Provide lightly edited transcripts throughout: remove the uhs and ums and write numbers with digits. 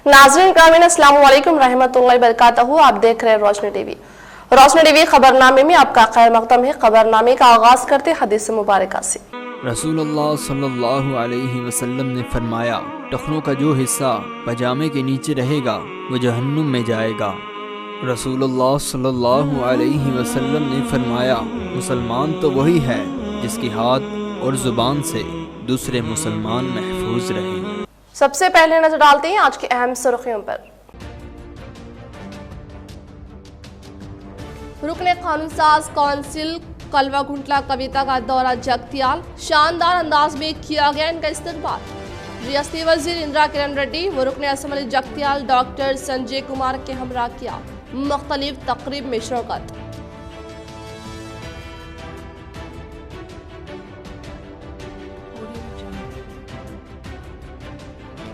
नाज़रीन ग्रामीण अस्सलाम वालेकुम रहमतुल्लाहि बरकातहू। आप देख रहे हैं रोशनी टीवी। रोशनी टीवी खबरनामे में आपका खैर मकदम है। खबरनामे का आगाज करते हदीस मुबारक से। रसूलुल्लाह सल्लल्लाहु अलैहि वसल्लम ने फरमाया, टखनों का जो हिस्सा पजामे के नीचे रहेगा वो जहन्नुम में जाएगा। रसूलुल्लाह सल्लल्लाहु अलैहि वसल्लम ने फरमाया, मुसलमान तो वही है जिसकी हाथ और ज़ुबान से दूसरे मुसलमान महफूज रहें। सबसे पहले नजर डालते हैं आज की अहम सुर्खियों पर। रुकने कानून साज कौंसिल कलवा घुंटला कविता का दौरा जगतियाल, शानदार अंदाज में किया गया इनका इस्तकबाल। रियासती वजीर इंदिरा किरण रेड्डी व रुकने असम्बली जगतियाल डॉक्टर संजय कुमार के हमरा किया मुख्तलिफ तकरीब में शिरकत।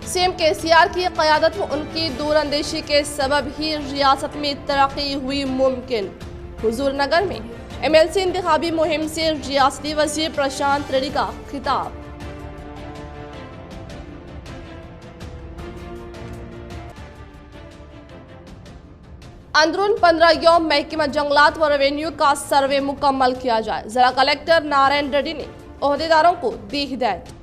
सीएम केसीआर की क़यादत में उनकी दूरअंदेशी के सबब ही रियासत में तरक्की हुई मुमकिन। हुजूर नगर में एमएलसी इंतखाबी मुहिम से रियासती वजीर प्रशांत रेड्डी का खिताब। अंदरून 15 यौम महकमा जंगलात व रेवेन्यू का सर्वे मुकम्मल किया जाए, जिला कलेक्टर नारायण रेड्डी ने ओहदेदारों को दी हिदायत।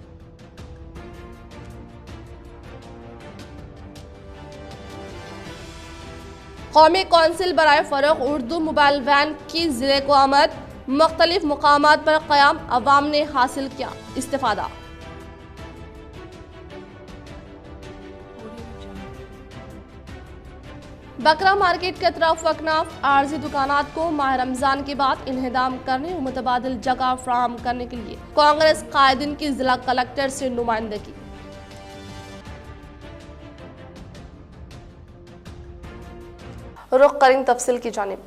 कौमी कौंसिल बराए फरोग उर्दू मोबाइल वैन की जिले को आमद, मुख्तलिफ मुकामात पर क़याम, अवाम ने हासिल किया इस्तिफादा। बकरा मार्केट के तरफ वकनाफ आर्जी दुकानात को माह रमजान के बाद इन्हेदाम करने और मुतबादिल जगह फ्राहम करने के लिए कांग्रेस कायदीन की जिला कलेक्टर से नुमाइंदगी। रुख करें तफसील की जानिब।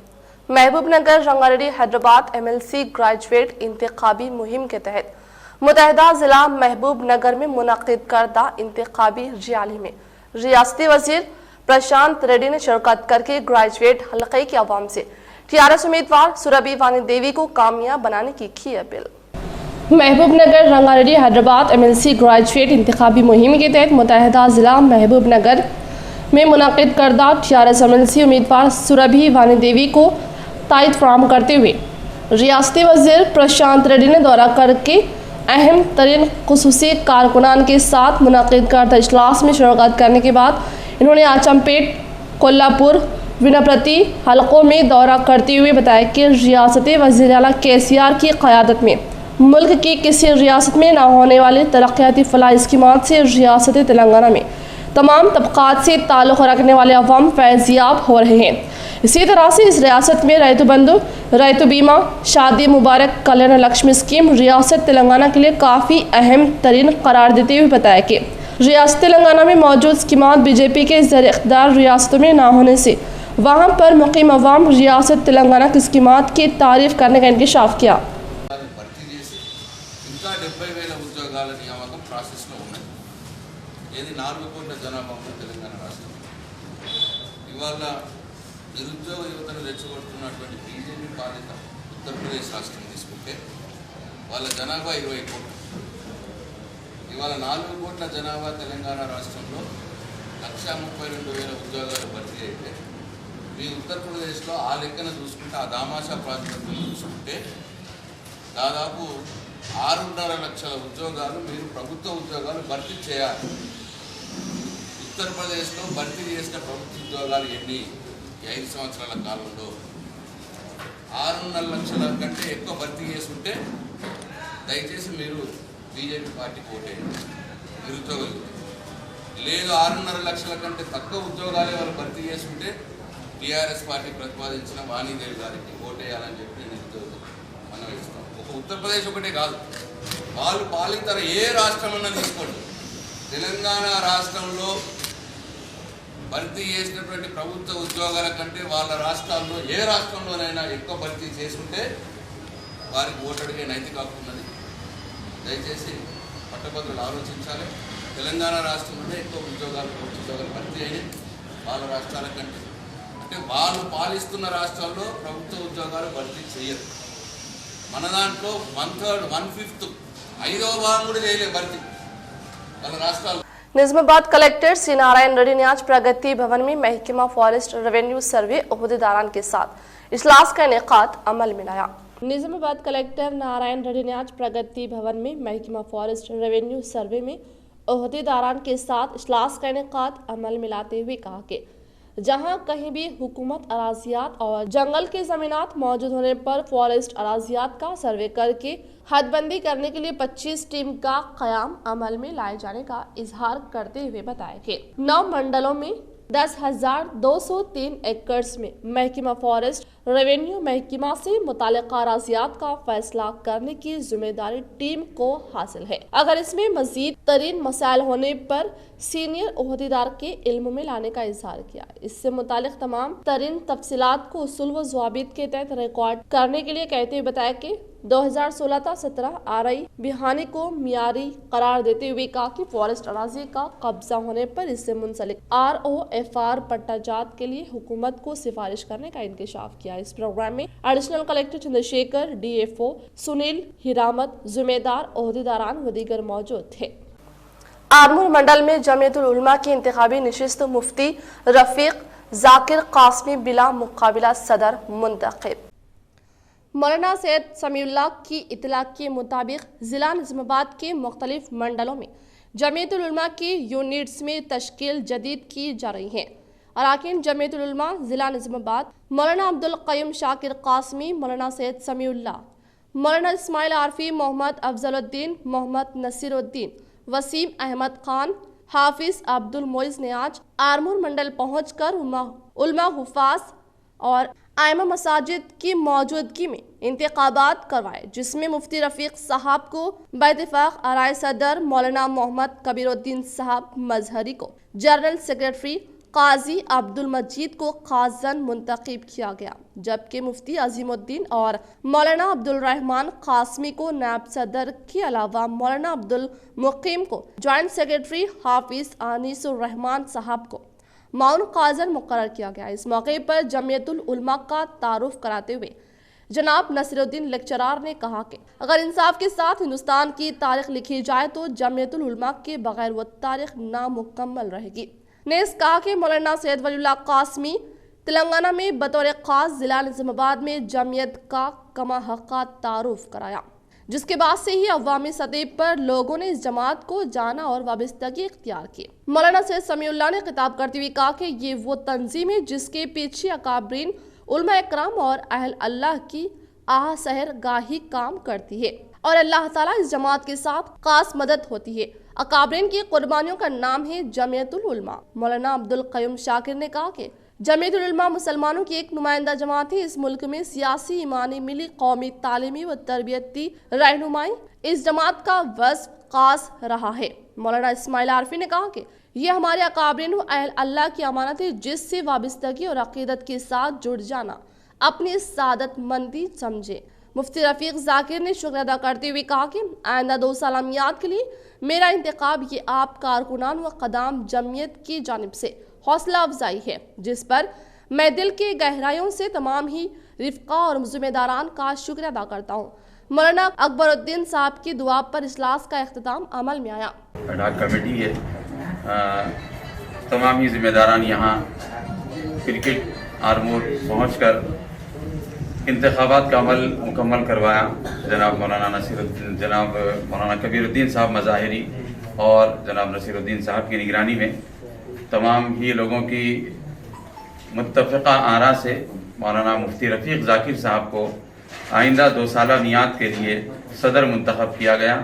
महबूब नगर रंगारेड्डी हैदराबाद एमएलसी ग्रेजुएट इंतखाबी मुहिम के तहत मुतहदा जिला महबूब नगर में मुनक़िद करदा इंतखाबी रैली में रियासती वजीर प्रशांत रेड्डी ने शिरकत करके ग्रेजुएट हल्के के अवाम से टीआरएस उम्मीदवार सुरभि वानी देवी को कामयाब बनाने की की अपील। महबूब नगर रंगारेड्डी हैदराबाद एमएलसी ग्रेजुएट इंतखाबी मुहिम के तहत मुतहदा जिला महबूब नगर में मुनक़िद करदा टीआरएस एमएलसी उम्मीदवार सुरभि वानी देवी को तायद फराहम करते हुए रियासती वज़ीर प्रशांत रेड्डी ने दौरा करके अहम तरीन खुसूसी कारकुनान के साथ मुनक़िद करदा इजलास में शिरकत करने के बाद इन्होंने आचमपेट, कोल्हापुर, विनप्रति हलकों में दौरा करते हुए बताया कि रियासती वज़ीर आला केसीआर की क़यादत में मुल्क की किसी रियासत में ना होने वाली तरक्याती फलाह स्कीमात से रियासत तेलंगाना में तमाम तबक़ात से ताल्लुक़ रखने वाले अवाम फैज़याब हो रहे हैं। इसी तरह से इस रियासत में रैतु बंधु, रैतु बीमा, शादी मुबारक कल्याण लक्ष्मी स्कीम रियासत तेलंगाना के लिए काफ़ी अहम तरीन करार देते हुए बताया कि रियासत तेलंगाना में मौजूद स्कीमात बीजेपी के ज़र इक़्तिदार रियासतों में ना होने से वहाँ पर मुक़ीम अवाम रियासत तेलंगाना की स्कीमात की तारीफ़ करने का इंकशाफ किया। ఏది 4 కోట్ల జనాభా ఉన్న తెలంగాణ రాష్ట్రం ఇవాళ నిరుద్యోగ యువతను రెచ్చగొడుతున్నటువంటి బీజేపీ పాలిత ఉత్తరప్రదేశ్ రాష్ట్రం తీసుకుంటే వాళ్ళ జనాభా 20 కోట్లు. ఇవాళ 4 కోట్ల జనాభా తెలంగాణ రాష్ట్రంలో 1,32,000 ఉద్యోగాలు భర్తీ అయితే మీ ఉత్తరప్రదేశ్లో ఆ లెక్కన చూసుకుంటే ఆ దామాషా ప్రాజెక్టును చూసుకుంటే దాదాపు 6.5 లక్షల ఉద్యోగాలు మీరు ప్రభుత్వ ఉద్యోగాలు భర్తీ చేయాలి. ఉత్తరప్రదేశ్లో భర్తీ చేసిన ప్రభుత్వ ఉద్యోగాలు ఎన్ని? 5 సంవత్సరాల కాలంలో 6.5 లక్షల కంటే ఎక్కువ భర్తీ చేసుకుంటే దయచేసి మీరు బీజేపీ పార్టీకి ఓటేయండి. నిరుద్యోగులు లేదు 6.5 లక్షల కంటే తక్కువ ఉద్యోగాలే వాళ్ళు భర్తీ చేసుకుంటే టీఆర్ఎస్ పార్టీ ప్రతిపాదించిన వాణీదేవి గారికి ఓటేయాలని చెప్పి నిరుద్యోగులు మనం ఇస్తాం. ఒక ఉత్తరప్రదేశ్ ఒకటే కాదు, వాళ్ళు పాలితర ఏ రాష్ట్రం అన్నా తీసుకోండి, తెలంగాణ రాష్ట్రంలో భర్తీ చేసినటువంటి ప్రభుత్వ ఉద్యోగాల కంటే వాళ్ళ రాష్ట్రాల్లో ఏ రాష్ట్రంలోనైనా ఎక్కువ భర్తీ చేసుకుంటే వారికి ఓటడిగే నైతిక హక్కు ఉన్నది. దయచేసి పట్టభద్రులు ఆలోచించాలి. తెలంగాణ రాష్ట్రంలోనే ఎక్కువ ప్రభుత్వ ఉద్యోగాలు భర్తీ అయినాయి వాళ్ళ రాష్ట్రాల కంటే. అంటే వాళ్ళు పాలిస్తున్న రాష్ట్రాల్లో ప్రభుత్వ ఉద్యోగాలు భర్తీ చేయరు. మన దాంట్లో 1/3, 1/5, 5వ భాగం కూడా చేయలేదు భర్తీ వాళ్ళ రాష్ట్రాల్లో. निजामाबाद कलेक्टर श्री नारायण रेड्डी ने आज प्रगति भवन में महकमा फॉरेस्ट रेवेन्यू सर्वे ओहदेदारान के साथ इजलास का इनेकाद अमल में लाया। निजामाबाद कलेक्टर नारायण रेड्डी ने आज प्रगति भवन में महकमा फॉरेस्ट रेवेन्यू सर्वे में ओहदेदारान के साथ इजलास का इनेकाद अमल में लाते हुए कहा कि जहां कहीं भी हुकूमत अराजियात और जंगल के जमीनात मौजूद होने पर फॉरेस्ट अराजियात का सर्वे करके हदबंदी करने के लिए 25 टीम का कयाम अमल में लाए जाने का इजहार करते हुए बताया कि 9 मंडलों में 10,203 एकड़ में महकमा फॉरेस्ट रेवेन्यू महकमा से मुताल्लिका अराजियात का फैसला करने की जिम्मेदारी टीम को हासिल है। अगर इसमें मजीद तरीन मसाइल होने पर सीनियर ओहदेदार के इल्म में लाने का इजहार किया। इससे मुतालिक तमाम तरीन तफसीलात को उसूल व ज़वाबित के तहत रिकॉर्ड करने के लिए कहते हुए बताया कि 2016-17 आरई बिहानी को मियारी करार देते हुए कहा कि फॉरेस्ट अराजी का कब्जा होने पर इससे मुंसलिक ROFR पट्टाजात के लिए हुकूमत को सिफारिश करने का इंकशाफ किया। इस प्रोग्राम में additional collector Chandrashekhar, DFO Sunil Hiramat, जिम्मेदार ओहदेदारान व दीगर मौजूद थे। आरमूर मंडल में जमीयतुल उलमा की इंतखाबी नशिस्त मुफ्ती रफीक जाकिर कासमी बिला मुकाबिला सदर मुंतखब। मौलाना सैयद समीउल्लाह की इतला के मुताबिक जिला निजामाबाद के मुख्तलिफ मंडलों में जमीयतुल उलमा की यूनिट्स में तश्कील जदीद की जा रही है। अरकान जमीयतुल उलमा जिला निजामाबाद मौलाना अब्दुल क़य्यूम शाकिर कासमी, मौलाना सैयद समीउल्लाह, मौलाना इस्माइल आरफी, मोहम्मद अफजलुद्दीन, मोहम्मद नसीरुद्दीन, वसीम अहमद खान, हाफिज अब्दुल मोइज ने आज आरमूर मंडल पहुंचकर उलमा हुफाज और आइमा मसाजिद की मौजूदगी में इंतखाबात करवाए, जिसमें मुफ्ती रफीक साहब को बैतफाक आराय सदर, मौलाना मोहम्मद कबीरुद्दीन साहब मजहरी को जनरल सेक्रेटरी, काजी अब्दुल मजीद को खाजन मुंतखब किया गया, जबकि मुफ्ती अजीमुद्दीन और मौलाना अब्दुल रहमान कासमी को नायब सदर के अलावा मौलाना अब्दुल मुकीम को ज्वाइंट सेक्रेटरी, हाफिज अनीसुर रहमान साहब को माउन काजन मुकर्रर किया गया। इस मौके पर जमीयतुल उलमा का तारुफ कराते हुए जनाब नसीरुद्दीन लेक्चरार ने कहा कि अगर इंसाफ के साथ हिंदुस्तान की तारीख लिखी जाए तो जमीयतुल उलमा के बगैर वो तारीख नामुकम्मल रहेगी। ने कहा कि मौलाना सैयद वलीउल्लाह कासमी तेलंगाना में बतौर खास जिला निजामाबाद में जमीयत का कमा हक़ा तारुफ कराया, जिसके बाद से ही अवामी सतह पर लोगों ने इस जमात को जाना और वाबस्तगी इख्तियार की। मौलाना सैयद समीउल्लाह ने खिताब करते हुए कहा कि ये वो तंजीम है जिसके पीछे अकाबरीन उलमा इकराम और अहल अल्लाह की आह सहर गाही काम करती है और अल्लाह ताला इस जमात के साथ खास मदद होती है। अकाबरीन की कुर्बानियों का नाम है जमीयतुल उलमा। मौलाना अब्दुल क़य्यूम शाकिर ने कहा कि जमीयतुल उलमा मुसलमानों की एक नुमाइंदा जमात है। इस मुल्क में सियासी, ईमानी, मिली, कौमी, तालीमी व तरबियती रहनुमाई इस जमात का वज़्फ़ खास रहा है। मौलाना इस्माइल आरफी ने कहा कि ये हमारे अकाबरीन व अहल अल्लाह की अमानत है, जिससे वाबस्तगी और अक़ीदत के साथ जुड़ जाना अपनी सादतमंदी समझे। मुफ्ती रफीक जाकिर ने शुक्र अदा करते हुए कहा कि आइंदा 2 सालामियात के लिए मेरा इंतखाब ये आप कारकुनान व क़दाम जमीयत की जानिब से हौसला अफजाई है, जिस पर मैं दिल के गहराइयों से तमाम ही रिफ़्क़ा और ज़िम्मेदारान का शुक्र अदा करता हूँ। मौलाना अकबरुद्दीन साहब की दुआ पर इजलास का इख्तिताम अमल में आया। एडहॉक कमेटी है, तमाम ही ज़िम्मेदारान यहाँ क्रिकेट आरमूर पहुँचकर इंतखाबात का अमल मुकम्मल करवाया। जनाब मौलाना कबीरुद्दीन साहब मज़ाहिरी और जनाब नसीरुद्दीन साहब की निगरानी में तमाम ही लोगों की मुत्तफ़िक़ा आरा से मौलाना मुफ्ती रफ़ीक ज़ाकिर साहब को आइंदा 2 साला मियाद के लिए सदर मुंतखब किया गया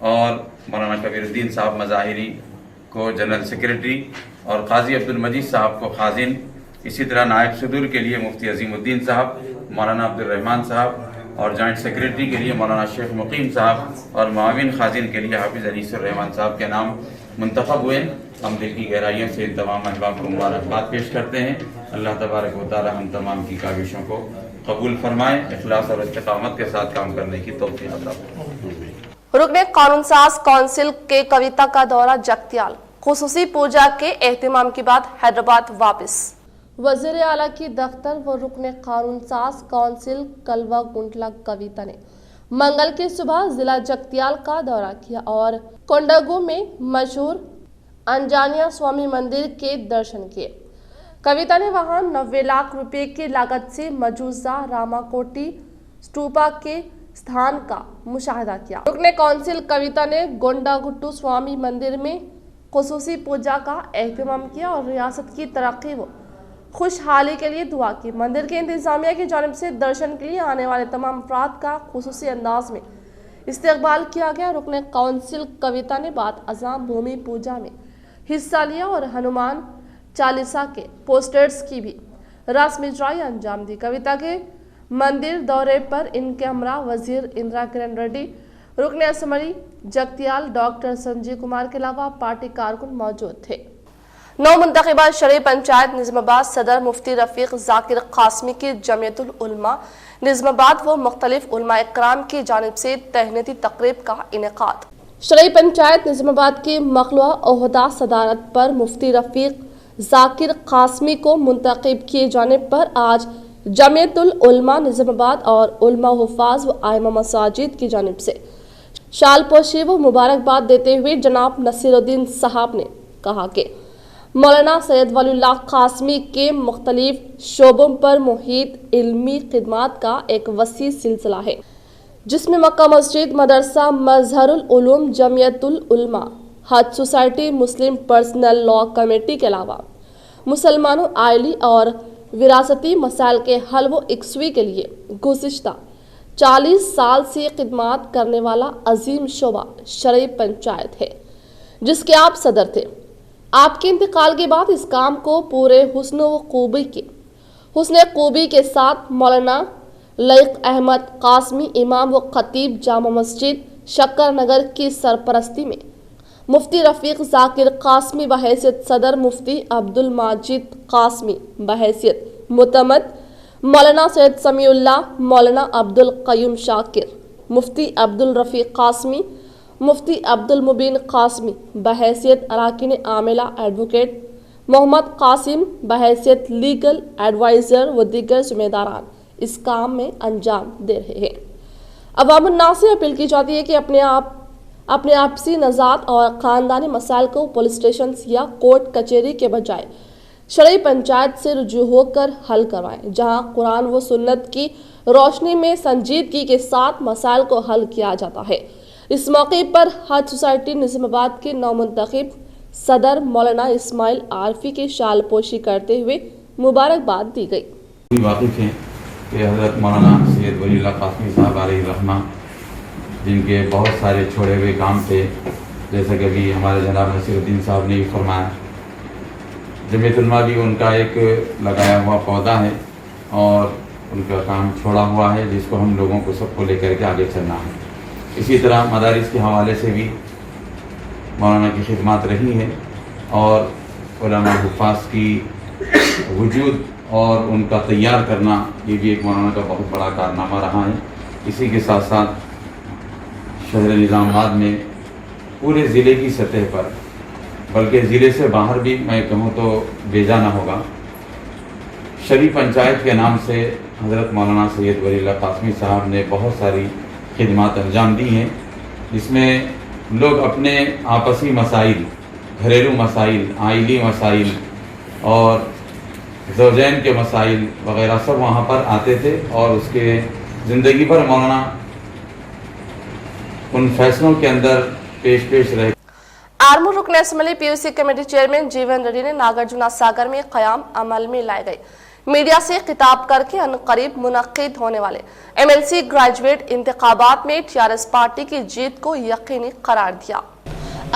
और मौलाना कबीरुद्दीन साहब मज़ाहिरी को जनरल सेक्रेटरी और काजी अब्दुल मजीद साहब को खाजिन, इसी तरह नायब सदर के लिए मुफ्ती अजीमुद्दीन साहब, मौलाना अब्दुल रहमान साहब और जॉइंट सेक्रेटरी के लिए मौलाना शेख मुकीम साहब और माविन खाजिन के लिए हाफिज़ अनीसुर रहमान साहब के नाम मुंतखब हुए। हम दिल की गहराइयों से इन तमाम अहबाब को मुबारकबाद पेश करते हैं। अल्लाह तबारक व तआला हम तमाम की काविशों को कबूल फरमाए, इखलास और इस्तिकामत के साथ काम करने की तौफीक अता फरमाए। रुकने कानून साज काउंसिल के कविता का दौरा जगतियाल, खुसूसी पूजा के एहतमाम के बाद हैदराबाद वापस। वज़ीर आला की दफ्तर व रुकने कानून साज काउंसिल कलवा गुंटला कविता ने मंगल की सुबह जिला जगतियाल का दौरा किया और कोंडागू में मशहूर अंजानिया स्वामी मंदिर के दर्शन किए। कविता ने वहां 90 लाख रुपए की लागत से मौजूदा रामाकोटी स्तूपा के स्थान का मुशाहिदा किया। रुकने काउंसिल कविता ने गोंडागुट्टू स्वामी मंदिर में खुसूसी पूजा का एहतमाम किया और रियासत की तरक्की व खुशहाली के लिए दुआ की। मंदिर के इंतजामिया की जानिब से दर्शन के लिए आने वाले तमाम अफराद का खुसूसी अंदाज में इस्तकबाल किया गया। रुकने काउंसिल कविता ने बाद अज़ाम भूमि पूजा में हिस्सा लिया और हनुमान चालीसा के पोस्टर्स की भी रस्म इजराई अंजाम दी। कविता के मंदिर दौरे पर इनके हमरा वजीर इंदिरा किरण रेड्डी, रुकने असम्बली जगतियाल डॉक्टर संजीव कुमार के अलावा पार्टी कारकुन मौजूद थे। नौ मुंतखबा शरई पंचायत निज़ामाबाद सदर मुफ्ती रफीक जाकिर कासमी की जमियतुल उलमा निज़ामाबाद व मुख्तलिफ उलमा इकराम की जानिब से तहनीती तकरीब का इनेकाद। शरई पंचायत निज़ामाबाद की मखलूआ ओहदा सदारत पर मुफ्ती रफीक जाकिर कासमी को मुंतखब किए जाने पर आज जमियतुल उलमा निज़ामाबाद और उलमा हुफ़ाज़ व आइमा मसाजिद की जानिब से शाल पोशी व मुबारकबाद देते हुए जनाब नसीरुद्दीन साहब ने कहा कि मौलाना सैयद वलीउल्लाह कासमी के मुख्तलिफ शोबों पर मुहित इल्मी खिदमात का एक वसी सिलसिला है, जिसमें मक्का मस्जिद, मदरसा, मजहरुल उलूम, जमियतुल उलमा, हज सोसाइटी, मुस्लिम पर्सनल लॉ कमेटी के अलावा मुसलमानों आइली और विरासती मसाइल के हल व इकसवी के लिए गुज़िश्ता 40 साल से खिदमात करने वाला अजीम शोबा शरई पंचायत है, जिसके आप सदर थे। आपके इंतकाल के बाद इस काम को पूरे हुस्न खूबी के साथ मौलाना लईक अहमद कासमी इमाम व खतीब जामा मस्जिद शक्कर नगर की सरपरस्ती में मुफ्ती रफीक जाकिर कासमी बहैसियत सदर, मुफ्ती अब्दुल माजिद कासमी बहैसियत मुतमद, मौलाना सैयद समीउल्लाह, मौलाना अब्दुल क़य्यूम शाकिर, मुफ्ती अब्दुल रफ़ीक कासमी, मुफ्ती अब्दुल मुबीन कासमी बहैसियत अराकीन आमिला एडवोकेट, मोहम्मद कासिम बहैसियत लीगल एडवाइज़र व दीगर जिम्मेदारान इस काम में अंजाम दे रहे हैं। अवामुन्नास से अपील की जाती है कि अपने आपसी नज़ात और ख़ानदानी मसाइल को पुलिस स्टेशन या कोर्ट कचहरी के बजाय शरई पंचायत से रुजू होकर हल करवाएं, जहां कुरान व सुन्नत की रोशनी में संजीदगी के साथ मसाइल को हल किया जाता है। इस मौके पर हज सोसाइटी निज़ामाबाद के नौ मुंतखब सदर मौलाना इस्माइल आरफी की शाल पोशी करते हुए मुबारकबाद दी गई। वाकिफ़ हैं कि हज़रत मौलाना सैयद वलीउल्लाह कासमी साहब अलैहि रहमा, जिनके बहुत सारे छोड़े हुए काम थे, जैसे कि अभी हमारे जनाब नसीरुद्दीन साहब ने भी फरमाया, जमियतुल उलमा भी उनका एक लगाया हुआ पौधा है और उनका काम छोड़ा हुआ है, जिसको हम लोगों को सबको लेकर के आगे चलना है। इसी तरह मदारिस के हवाले से भी मौलाना की खिदमत रही है और उलमा हुफ़ाज़ की वजूद और उनका तैयार करना, ये भी एक मौलाना का बहुत बड़ा कारनामा रहा है। इसी के साथ साथ शहर निज़ामाबाद में पूरे ज़िले की सतह पर, बल्कि ज़िले से बाहर भी मैं कहूँ तो बेजा ना होगा, शरई पंचायत के नाम से हज़रत मौलाना सैयद वलीउल्लाह कासमी साहब ने बहुत सारी खिदमात अंजाम दी हैं, जिसमें लोग अपने आपसी मसाइल, घरेलू मसाइल, आइली मसाइल और ज़ौजैन के मसाइल वगैरह सब वहाँ पर आते थे और उसके ज़िंदगी पर मौलाना उन फैसलों के अंदर पेश रहे। आर्मूर रुकन असम्बली पीयूसी कमेटी चेयरमैन जीवन रेड्डी ने नागार्जुना सागर में क़याम अमल में लाए गए मीडिया से खिताब करके अनकरीब मुनक्किद होने वाले MLC ग्रेजुएट इंतखाबात में TRS पार्टी की जीत को यकीनी करार दिया।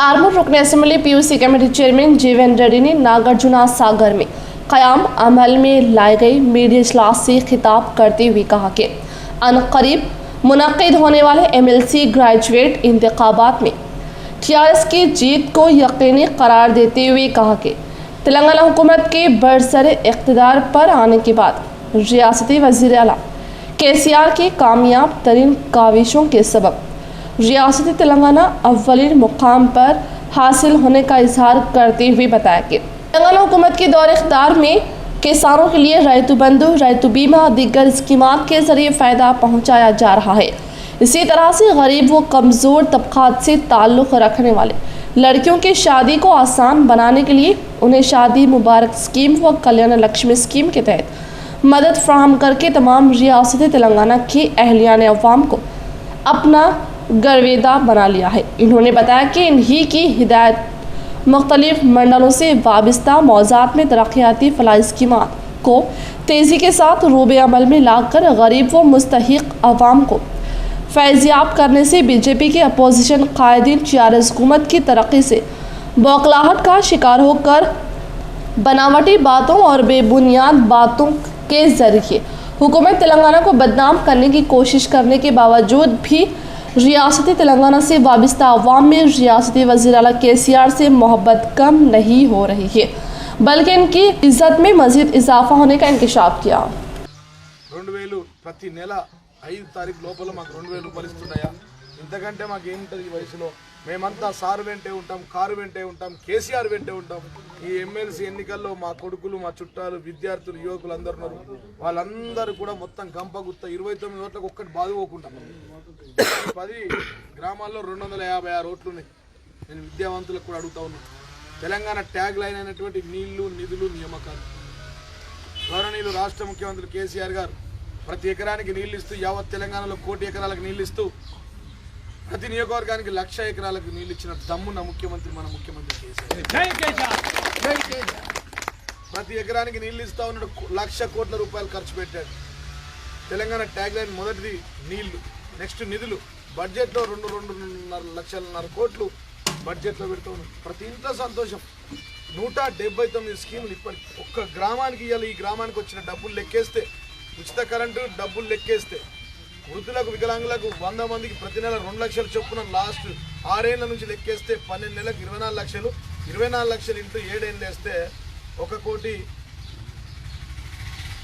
आर्मूर रुकन असम्बली पीयूसी कमेटी चेयरमैन जीवन रेड्डी ने नागार्जुना सागर में क़याम अमल में लाए गए मीडिया इजलास से खिताब करते हुए कहा कि अनकरीब मुनक्किद होने वाले MLC ग्रेजुएट इंतखाबात में TRS की जीत को यकीनी करार देते हुए कहा कि तेलंगाना हुकूमत के बरसरे इक़्तिदार पर आने के बाद रियासती वज़ीर आला KCR की कामयाब तरीन काविशों के सबब रियासती तेलंगाना अव्वलीन मुकाम पर हासिल होने का इजहार करते हुए बताया कि तेलंगाना हुकूमत के दौर इख्तियार में किसानों के लिए रैतु बंधु, रैतु बीमा और दीगर स्कीमात के जरिए फ़ायदा पहुँचाया जा रहा है। इसी तरह से गरीब व कमज़ोर तबक़ात से ताल्लुक़ रखने वाले लड़कियों की शादी को आसान बनाने के लिए उन्हें शादी मुबारक स्कीम व कल्याण लक्ष्मी स्कीम के तहत मदद फ्राहम करके तमाम रियासत तेलंगाना की अहलियान अवाम को अपना गर्वेदा बना लिया है। इन्होंने बताया कि इन्हीं की हिदायत मुख्तलिफ मंडलों से वाबस्ता मौज़ात में तरक्याती फलाही स्कीमात को तेज़ी के साथ रूबे अमल में लाकर गरीब व मुस्तहिक अवाम को फैज़याब करने से बीजेपी के अपोजिशन कायदीन टीआरएस हुकूमत की तरक्की से बौखलाहट का शिकार होकर बनावटी बातों और बेबुनियाद बातों के जरिए हुकूमत तेलंगाना को बदनाम करने की कोशिश करने के बावजूद भी रियासती तेलंगाना से वाबस्ता अवाम में रियासती वज़ीर आला KCR से मोहब्बत कम नहीं हो रही है, बल्कि इनकी इज्जत में मज़ीद इजाफा होने का इंकशाफ किया। 2000 ప్రతి నెల 5 తారీఖు లోపల మాకు 2000 రూపాయలు ఇస్తున్నాయా? ఇంతకంటే మాకు ఏముంటుంది ఈ వయసులో? మేమంతా సార్ వెంటే ఉంటాం, కారు వెంటే ఉంటాం, KCR వెంటే ఉంటాం. ఈ ఎమ్మెల్సీ ఎన్నికల్లో మా కొడుకులు, మా చుట్టాలు, విద్యార్థులు, యువకులు అందరూ ఉన్నారు. వాళ్ళందరూ కూడా మొత్తం గంపగుత్త 29 ఓట్లకు ఒక్కటి బాదుకోకుండా 10 గ్రామాల్లో 256 ఓట్లు ఉన్నాయి. నేను విద్యావంతులకు కూడా అడుగుతా ఉన్నాను. తెలంగాణ ట్యాగ్ లైన్ అయినటువంటి నీళ్లు, నిధులు, నియామకాలు. గౌరవనీయులు రాష్ట్ర ముఖ్యమంత్రి KCR గారు ప్రతి ఎకరానికి నీళ్ళు ఇస్తూ యావత్ తెలంగాణలో 1 కోటి ఎకరాలకు నీళ్ళు ఇస్తూ ప్రతి నియోజకవర్గానికి 1,00,000 ఎకరాలకు నీళ్ళు ఇచ్చిన దమ్మున్న ముఖ్యమంత్రి మన ముఖ్యమంత్రి KCR. ప్రతి ఎకరానికి నీళ్ళు ఇస్తా ఉన్నాడు. 1,00,000 కోట్ల రూపాయలు ఖర్చు పెట్టాడు. తెలంగాణ ట్యాగ్ లైన్ మొదటిది నీళ్లు, నెక్స్ట్ నిధులు. బడ్జెట్లో 2.5 కోట్లు బడ్జెట్లో పెడుతూ ఉన్నాడు. ప్రతి ఇంట్లో సంతోషం. 179 స్కీములు ఇప్పటికి ఒక్క గ్రామానికి ఇవ్వాలి. ఈ గ్రామానికి వచ్చిన డబ్బులు లెక్కేస్తే, ఉచిత కరెంటు డబ్బులు లెక్కేస్తే, వృద్ధులకు, వికలాంగులకు 100 మందికి ప్రతి నెల 2 లక్షల చొప్పున లాస్ట్ 6 ఏళ్ల నుంచి లెక్కేస్తే 12 నెలలకు 24 లక్షలు. 24 లక్షలు ఇంటూ 7 ఏళ్ళు వేస్తే 1 కోటి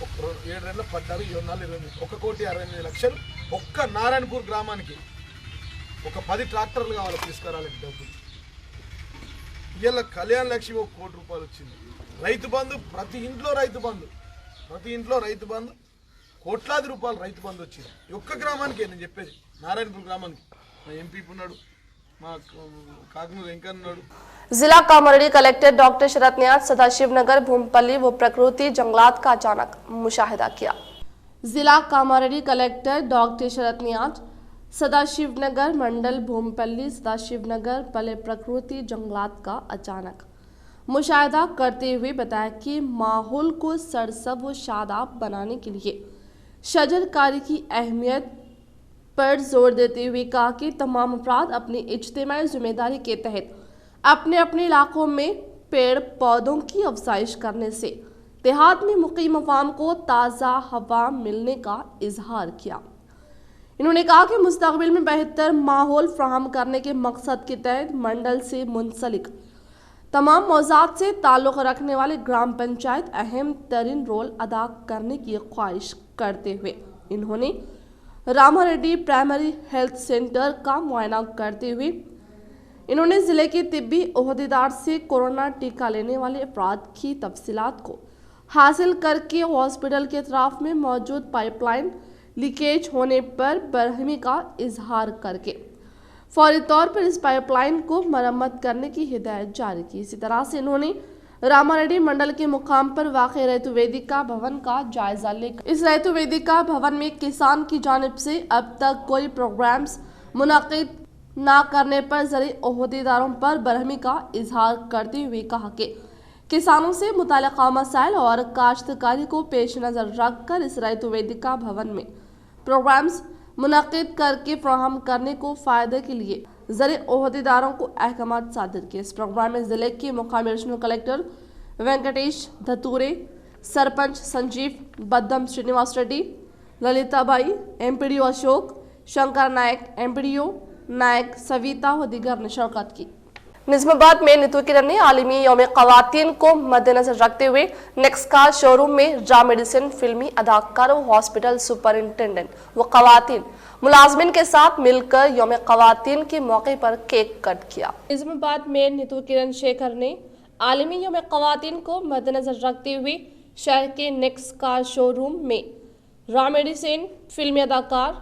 7 ఏళ్ళ 14, 24, 28 1,68 లక్షలు ఒక్క నారాయణపూర్ గ్రామానికి. ఒక 10 ట్రాక్టర్లు కావాలి తీసుకురాలి డబ్బులు. ఇవాళ కళ్యాణ్ లక్ష్మి 1 కోటి రూపాయలు వచ్చింది. రైతు బంధు ప్రతి ఇంట్లో రైతు బంధు, ప్రతి ఇంట్లో రైతు బంధు, కోట్లాది రూపాయలు రైతు బంధు వచ్చింది. ఒక్క గ్రామానికి నేను చెప్పేది, నారాయణపూర్ గ్రామానికి. మా ఎంపీ ఉన్నాడు, మా కాకినాడ వెంకన్న ఉన్నాడు. जिला कामारेड्डी कलेक्टर डॉक्टर शरद न्याज सदाशिव नगर भूमपल्ली व प्रकृति जंगलात का अचानक मुशाहिदा किया। जिला कामारेड्डी कलेक्टर डॉक्टर शरद न्याज सदाशिव नगर मंडल भूमपल्ली सदाशिव नगर पले प्रकृति जंगलात का अचानक मुशाहिदा करते हुए बताया कि माहौल को सरसब व शादाब बनाने के लिए शजरकारी की अहमियत पर जोर देते हुए कहा कि तमाम अफराद अपनी इज्तिमाई जिम्मेदारी के तहत अपने अपने इलाकों में पेड़ पौधों की अफजाइश करने से देहात में मुकीम अवाम को ताज़ा हवा मिलने का इजहार किया। इन्होंने कहा कि मुस्तकबिल में बेहतर माहौल फ्राहम करने के मकसद के तहत मंडल से मुंसलिक तमाम मौज़ात से ताल्लुक़ रखने वाले ग्राम पंचायत अहम तरीन रोल अदा करने की ख्वाहिश करते हुए इन्होंने रामारेड्डी प्राइमरी हेल्थ सेंटर का मुआयना करते हुए इन्होंने ज़िले के तिब्बी ओहदेदार से कोरोना टीका लेने वाले अफराद की तफसीलात को हासिल करके हॉस्पिटल के अतराफ में मौजूद पाइपलाइन लीकेज होने पर बरहमी का इजहार करके फौरी तौर पर इस पाइपलाइन को मरम्मत करने की हिदायत जारी की। इसी तरह से इन्होंने रामारेड्डी मंडल के मुकाम पर वाक़ रैतु वेदिका भवन का जायजा लेकर इस रैतु वेदिका भवन में किसान की जानिब से अब तक कोई प्रोग्राम्स मुनाकिद ना करने पर ज़रूरी ओहदेदारों पर बरहमी का इजहार करते हुए कहा कि किसानों से मुताल्लिक़ा मसाइल और काश्तकारी को पेश नज़र रख कर इस रैतु वेदिका भवन में प्रोग्राम्स मुनाकिद करके फ्राहम करने को फ़ायदे के लिए ज़रूरी ओहदेदारों को अहकाम सादर किए। इस प्रोग्राम में ज़िले के मुकामी additional collector Venkatesh Dhature, sarpanch Sanjeev Baddam, Srinivas Reddy, Lalitabai, MPDO Ashok, Shankar Nayak, MPDO Nayak Savita व दीगर ने शिरकत की। निज़ामाबाद में नीतू किरण ने आलमी यौम ख़वातीन को मद्देनजर रखते हुए नेक्सकार शोरूम में रा मेडिसिन फिल्मी अदाकारों, हॉस्पिटल सुपरिंटेंडेंट व ख़वातीन मुलाजमिन के साथ मिलकर यौम ख़वातीन के मौके पर केक कट किया। निज़ामाबाद में नीतू किरण शेखर ने आलमी यौम ख़वातीन को मद्देनजर रखते हुए शहर के नेक्सकार शोरूम में रा मेडिसिन फिल्मी अदाकार,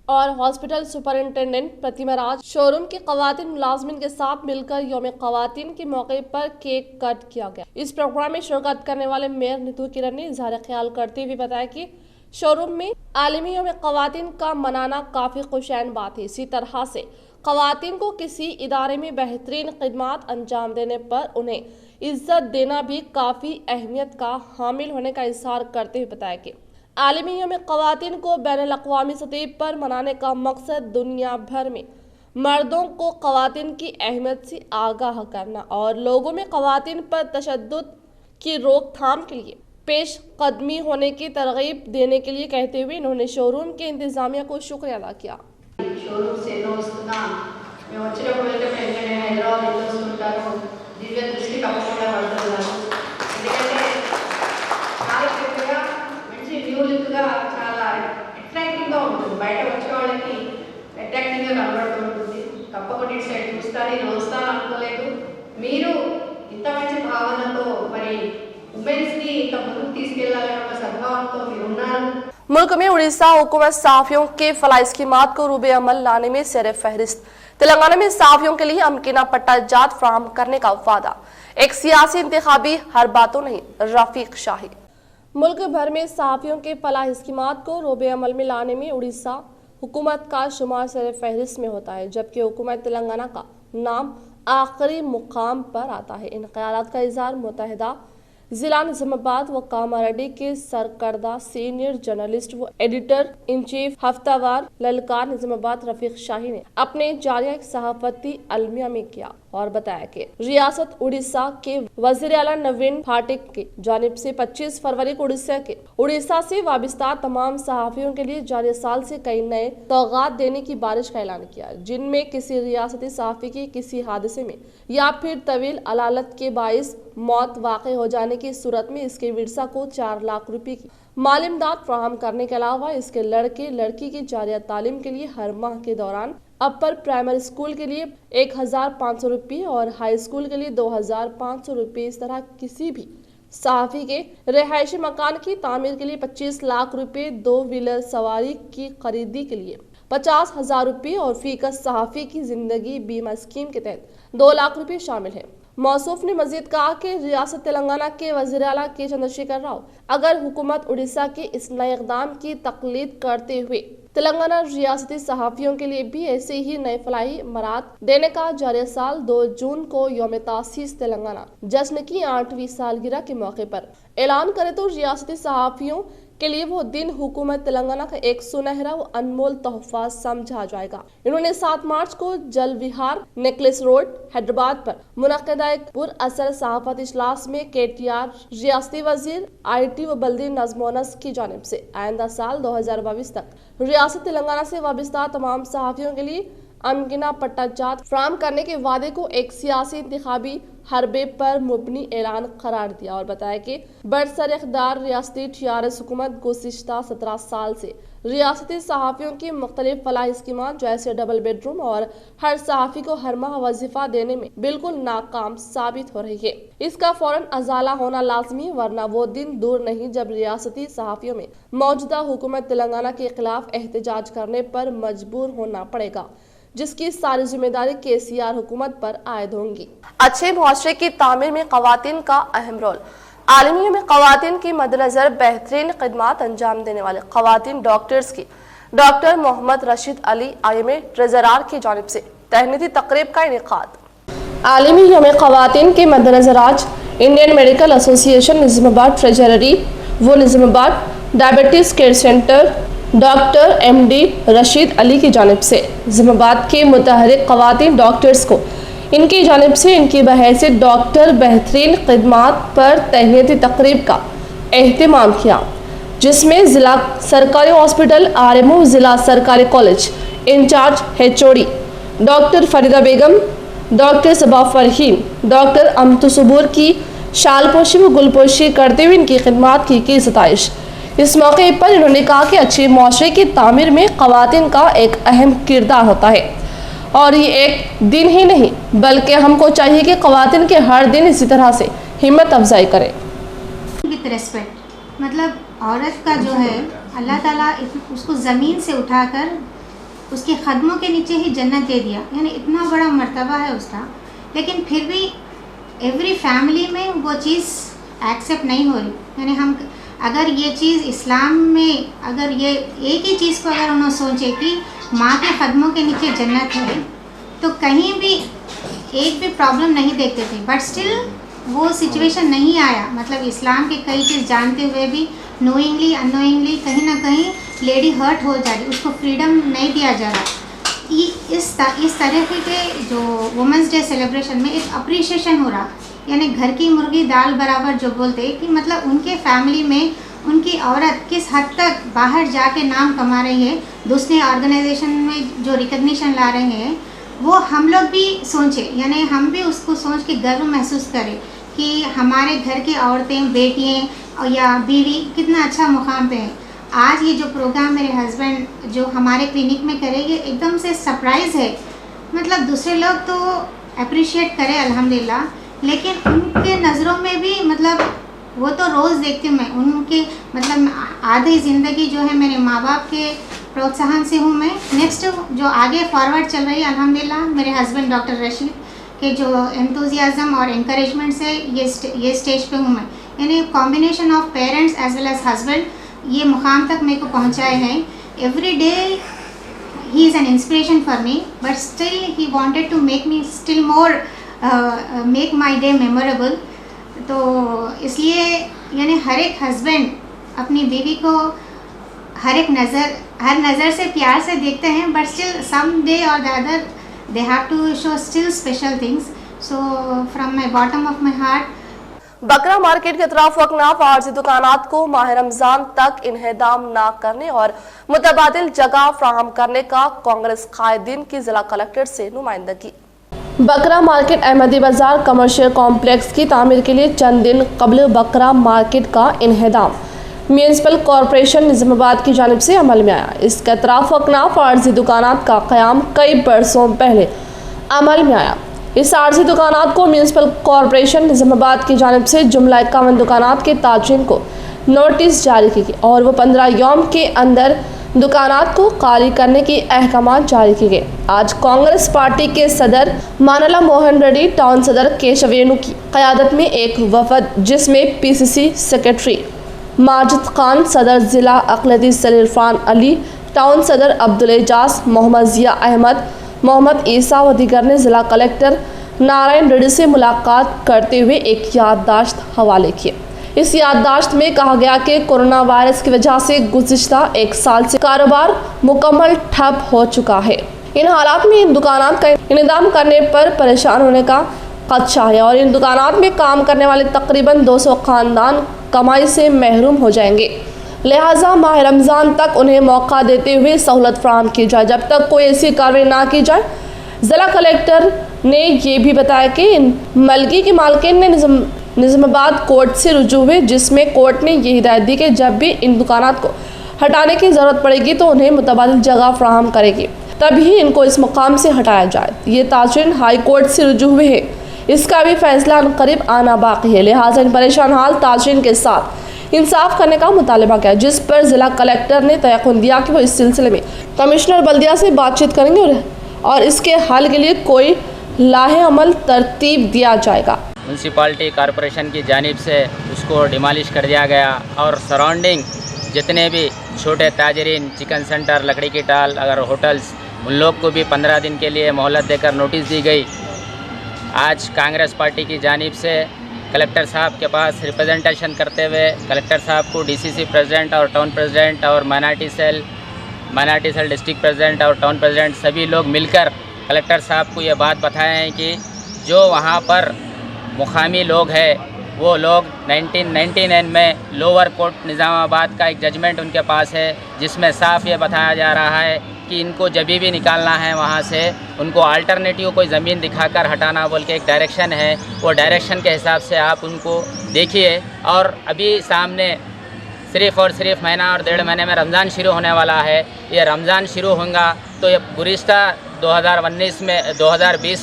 और हॉस्पिटल सुपरिंटेंडेंट प्रतिमा राज शोरूम के खवातीन मुलाजमिन के साथ मिलकर यौम खवातीन के मौके पर केक कट किया गया। इस प्रोग्राम में शिरकत करने वाले मेयर नीतू किरण ने इजहार ख्याल करते हुए बताया कि शोरूम में आलमी यौम खवातीन का मनाना काफी खुशैन बात है। इसी तरह से खवातीन को किसी इदारे में बेहतरीन खिदमत अंजाम देने पर उन्हें इज्जत देना भी काफी अहमियत का हामिल होने का इजहार करते हुए बताया कि आलमी यौम खवातीन को बैनुल-अक़वामी सतह पर मनाने का मकसद दुनिया भर में मर्दों को खवातीन की अहमियत से आगाह करना और लोगों में खवातीन पर तशद्दुद की रोकथाम के लिए पेश कदमी होने की तरगीब देने के लिए कहते हुए इन्होंने शोरूम के इंतजामिया को शुक्रिया अदा किया। షోరూమ్స్ ఎన్నో వస్తున్నా మేము వచ్చినప్పుడు వెంటనే నేను హైదరాబాద్ ఎన్నో వస్తుంటాను, దివ్య దృష్టి తప్పకుండా పడుతున్నాను. ఎందుకంటే చాలా చక్కగా మంచి న్యూ లుక్గా చాలా అట్రాక్టివ్గా ఉంటుంది, బయట వచ్చే వాళ్ళకి అట్రాక్టివ్గా కనబడుతూ ఉంటుంది. తప్పకుండా ఇటు సైడ్ చూస్తాను, నేను వస్తాను అనుకోలేదు. మీరు ఇంత మంచి భావనతో మరి ఉమెన్స్ని ఇంత ముందుకు తీసుకెళ్లాలనే ఒక సద్భావంతో మీరు ఉన్నారు. मुल्क में उड़ीसा हुकूमत सहाफियों के फलाही स्कीमात को रूबे अमल लाने में सर फहरिस्त। तेलंगाना में सहाफियों के लिए अमकीना पट्टा जात फराहम करने का वादा। एक सियासी इंतखाबी हर बातों नहीं, रफीक शाही। मुल्क भर में सहाफियों के फलाही स्कीमात को रूबे अमल में लाने में उड़ीसा हुकूमत का शुमार सर फहरिस्त में होता है, जबकि हुकूमत तेलंगाना का नाम आखिरी मुकाम पर आता है। इन ख्यालात का इजहार मुतहदा जिला निजामाबाद व कामारेड्डी के सरकर्दा सीनियर जर्नलिस्ट व एडिटर इन चीफ हफ्तावार ललकार निजामाबाद रफीक शाही ने अपने जारिया सहाफती अलमिया में किया और बताया कि रियासत उड़ीसा के वजीर आला नवीन पाठक की जानिब से 25 फरवरी को उड़ीसा से वाबिस्ता तमाम सहाफियों के लिए जारी साल से कई नए सौगात देने की बारिश का ऐलान किया, जिनमें किसी रियासती सहाफी की किसी हादसे में या फिर तवील अलालत के बाइस मौत वाक़ई हो जाने की सूरत में इसके विरसा को 4 लाख रुपए की माली इमदाद फराहम करने के अलावा इसके लड़के लड़की की जारिया तालीम के लिए हर माह के दौरान अपर प्राइमरी स्कूल के लिए 1500 रुपये और हाई स्कूल के लिए 2500 रुपये, इस तरह किसी भी सहाफी के रिहायशी मकान की तामीर के लिए 25 लाख रुपये, 2 व्हीलर सवारी की खरीदी के लिए 50,000 रुपये और फीकस सहाफी की जिंदगी बीमा स्कीम के तहत 2 लाख रुपये शामिल है। मौसूफ ने मजीद कहा कि रियासत तेलंगाना के वज़ीर आला के चंद्रशेखर राव अगर हुकूमत उड़ीसा के इस नए इक़दाम की तकलीद करते हुए तेलंगाना रियासती सहाफियों के लिए भी ऐसे ही नए फलाही मराद देने का जारी साल 2 जून को यौम तासीस तेलंगाना जश्न की 8वीं सालगिरह के मौके पर ऐलान करे तो रियासती सहाफियों के लिए वो दिन हुकूमत तेलंगाना का एक सुनहरा व अनमोल तोहफा समझा जाएगा। इन्होंने 7 मार्च को जल विहार नेकलेस रोड हैदराबाद पर मुनक़दा एक पुरअसर सहाफत इजलास में KTR रियासती वजीर IT व बल्दी नज़्म व नस्क की जानिब से आइंदा साल 2022 तक रियासत तेलंगाना से वाबिस्ता तमाम सहाफियों के लिए अमकिना पट्टा जात फराहम करने के वादे को एक सियासी इंतखाबी हरबे पर मुबनी ऐलान करार दिया और बताया कि बरसर इख्तियार रियासती TRS हुकूमत गुज़िश्ता 17 साल से रियासती सहाफियों की मुख्तलिफ फलाही स्कीमात जैसे डबल बेडरूम और हर सहाफी को हर माह वजीफा देने में बिल्कुल नाकाम साबित हो रही है। इसका फौरन अजाला होना लाजमी है, वरना वो दिन दूर नहीं जब रियासती सहाफियों में मौजूदा हुकूमत तेलंगाना के खिलाफ एहतजाज करने पर मजबूर होना पड़ेगा, जिसकी सारी जिम्मेदारी KCR हुकूमत पर आयद होंगी। अच्छे मुआशरे की तामीर में खवातीन का अहम रोल। आलमी में खवातीन की मद्देनजर बेहतरीन खिदमत अंजाम देने वाले खवातीन डॉक्टर्स की doctor Mohammad Rashid Ali IMA treasurer की जानिब से तहनीती तकरीब का इनेकाद। आलमी यौम खवातीन के मद्देनजर आज इंडियन मेडिकल एसोसिएशन निजामाबाद ट्रेजररी व Nizamabad diabetes care centre doctor MD Rashid Ali की जानिब से निजामाबाद के मुतहरिक खवातीन डॉक्टर्स को इनकी जानिब से इनकी बहैसियत डॉक्टर बेहतरीन खिदमात पर तहनीती तकरीब का एहतमाम किया, जिसमें ज़िला सरकारी हॉस्पिटल RMO ज़िला सरकारी college incharge HOD doctor Farida Begum, doctor Saba Farheen, doctor Amatu Saboor की शालपोशी व गुलपोशी करते हुए इनकी खिदमात की सताइश। इस मौके पर इन्होंने कहा कि अच्छे मुआशरे की तामीर में खवातीन का एक अहम किरदार होता है और ये एक दिन ही नहीं बल्कि हमको चाहिए कि खवातीन के हर दिन इसी तरह से हिम्मत अफजाई करें। विद रेस्पेक्ट, मतलब औरत का जो है अल्लाह ताला उसको ज़मीन से उठाकर उसके कदमों के नीचे ही जन्नत दे दिया, यानी इतना बड़ा मर्तबा है उसका। लेकिन फिर भी एवरी फैमिली में वो चीज़ एक्सेप्ट नहीं हो रही। यानी हम अगर ये चीज़ इस्लाम में, अगर ये एक ही चीज़ को अगर उन्होंने सोचे कि माँ के कदमों के नीचे जन्नत है, तो कहीं भी एक भी प्रॉब्लम नहीं देखते थे। बट स्टिल वो सिचुएशन नहीं आया, मतलब इस्लाम के कई चीज़ जानते हुए भी नोइंगली अनोइंगली कहीं ना कहीं लेडी हर्ट हो जा रही, उसको फ्रीडम नहीं दिया जा रहा। इस तरह के जो वुमेंस डे सेलिब्रेशन में एक अप्रिशिएशन हो रहा, यानी घर की मुर्गी दाल बराबर जो बोलते हैं कि मतलब उनके फैमिली में उनकी औरत किस हद तक बाहर जाके नाम कमा रही है, दूसरे ऑर्गेनाइजेशन में जो रिकग्निशन ला रहे हैं, वो हम लोग भी सोचें, यानी हम भी उसको सोच के गर्व महसूस करें कि हमारे घर की औरतें, बेटियाँ या बीवी कितना अच्छा मुकाम पे हैं। आज ये जो प्रोग्राम मेरे हस्बैंड जो हमारे क्लिनिक में करेंगे, एकदम से सरप्राइज़ है। मतलब दूसरे लोग तो अप्रिशिएट करें अल्हम्दुलिल्लाह, लेकिन उनके नज़रों में भी मतलब वो तो रोज़ देखती हूँ मैं उनके, मतलब आधी ज़िंदगी जो है मेरे माँ बाप के प्रोत्साहन से हूँ मैं। नेक्स्ट जो आगे फॉरवर्ड चल रही है अल्हम्दुलिल्लाह, मेरे हस्बैंड डॉक्टर रशीद के जो एंथुजियाज़म और इंकरेजमेंट से ये स्टेज पे हूँ मैं। यानी combination of parents as well as husband ये मुकाम तक मेरे को पहुँचाए हैं। Every day he is an inspiration for me, but still he wanted to make me still more make my day memorable. तो इसलिए यानी हर एक हस्बैंड अपनी बीवी को हर नज़र से प्यार से देखते हैं, but still some day or the other they have to show still special things. So from my bottom of my heart, बकरा मार्केट के अतराफ वकनाफ आर्जी दुकानात को माह रमजान तक इन्हेदाम न करने और मुतबादिल जगह फ्राहम करने का कांग्रेस कायदीन की जिला कलेक्टर से नुमाइंदगी। बकरा मार्केट अहमदी बाजार कमर्शियल कॉम्प्लेक्स की तामीर के लिए चंद दिन कबल बकरा मार्केट का इन्हेदाम म्यूनसिपल कॉरपोरेशन निज़ामाबाद की जानिब से अमल में आया। इसके अतराफ वकनाफ आर्जी दुकानात का क़याम कई बरसों पहले अमल में आया। इस आर्जी दुकानात को म्यूनसिपल कॉरपोरेशन निज़ामाबाद की जानिब से जुमला 51 दुकानात के ताजरीन को नोटिस जारी की गई और वो 15 यौम के अंदर दुकानात को खाली करने की अहकामात जारी किए गए। आज कांग्रेस पार्टी के सदर मानला मोहन रेड्डी, टाउन सदर केशवेनु की क़यादत में एक वफद जिसमें पीसीसी सेक्रेटरी माजिद खान, सदर ज़िला अक़लियती सलीफ़ान अली, टाउन सदर अब्दुल एजाज, मोहम्मद ज़िया अहमद, मोहम्मद ईसा व दीगर ने ज़िला कलेक्टर नारायण रेड्डी से मुलाकात करते हुए एक याददाश्त हवाले किए। इस याददाश्त में कहा गया कि कोरोना वायरस की वजह से गुज़िश्ता एक साल से कारोबार मुकम्मल ठप हो चुका है। इन हालात में इन दुकानात का इंतज़ाम करने पर परेशान होने का खदशा है और इन दुकानात में काम करने वाले तकरीबन 200 ख़ानदान कमाई से महरूम हो जाएंगे। लिहाजा माह रमज़ान तक उन्हें मौका देते हुए सहूलत फराहम की जाए। जब तक कोई ऐसी कार्रवाई ना की जाए, ज़िला कलेक्टर ने ये भी बताया कि इन मलकी की मालकिन ने निज़ामाबाद कोर्ट से रुजू हुए, जिसमें कोर्ट ने ये हिदायत दी कि जब भी इन दुकानात को हटाने की ज़रूरत पड़ेगी तो उन्हें मुतबादिल जगह फ्राहम करेगी, तभी इनको इस मुकाम से हटाया जाए। ये ताजरीन हाई कोर्ट से रुजू हुए हैं, इसका भी फैसला करीब आना बाकी है। लिहाजा इन परेशान हाल ताजरीन के साथ इंसाफ करने का मुतालबा किया, जिस पर ज़िला कलेक्टर ने तयक़ुन दिया कि वो इस सिलसिले में कमिश्नर बल्दिया से बातचीत करेंगे और इसके हल के लिए कोई लाहे अमल तरतीब दिया जाएगा। म्यूनसिपाल्टी कॉरपोरेशन की जानिब से उसको डिमॉलिश कर दिया गया और सराउंडिंग जितने भी छोटे ताजरीन, चिकन सेंटर, लकड़ी की टाल, अगर होटल्स, उन लोग को भी 15 दिन के लिए मोहलत देकर नोटिस दी गई। आज कांग्रेस पार्टी की जानिब से कलेक्टर साहब के पास रिप्रेजेंटेशन करते हुए कलेक्टर साहब को डीसीसी प्रेसिडेंट और टाउन प्रेसिडेंट और माइनॉरिटी सेल डिस्ट्रिक्ट प्रेसिडेंट और टाउन प्रेसिडेंट सभी लोग मिलकर कलेक्टर साहब को ये बात बताए हैं कि जो वहाँ पर मुकामी लोग हैं वो लोग 1999 में लोअर कोर्ट निज़ामाबाद का एक जजमेंट उनके पास है, जिसमें साफ ये बताया जा रहा है कि इनको जब भी निकालना है वहाँ से उनको अल्टरनेटिव कोई ज़मीन दिखाकर हटाना बोल के एक डायरेक्शन है। वो डायरेक्शन के हिसाब से आप उनको देखिए। और अभी सामने सिर्फ़ और सिर्फ महीना और 1.5 महीने में रमज़ान शुरू होने वाला है। ये रमज़ान शुरू होगा तो ये गुज़िश्ता 2020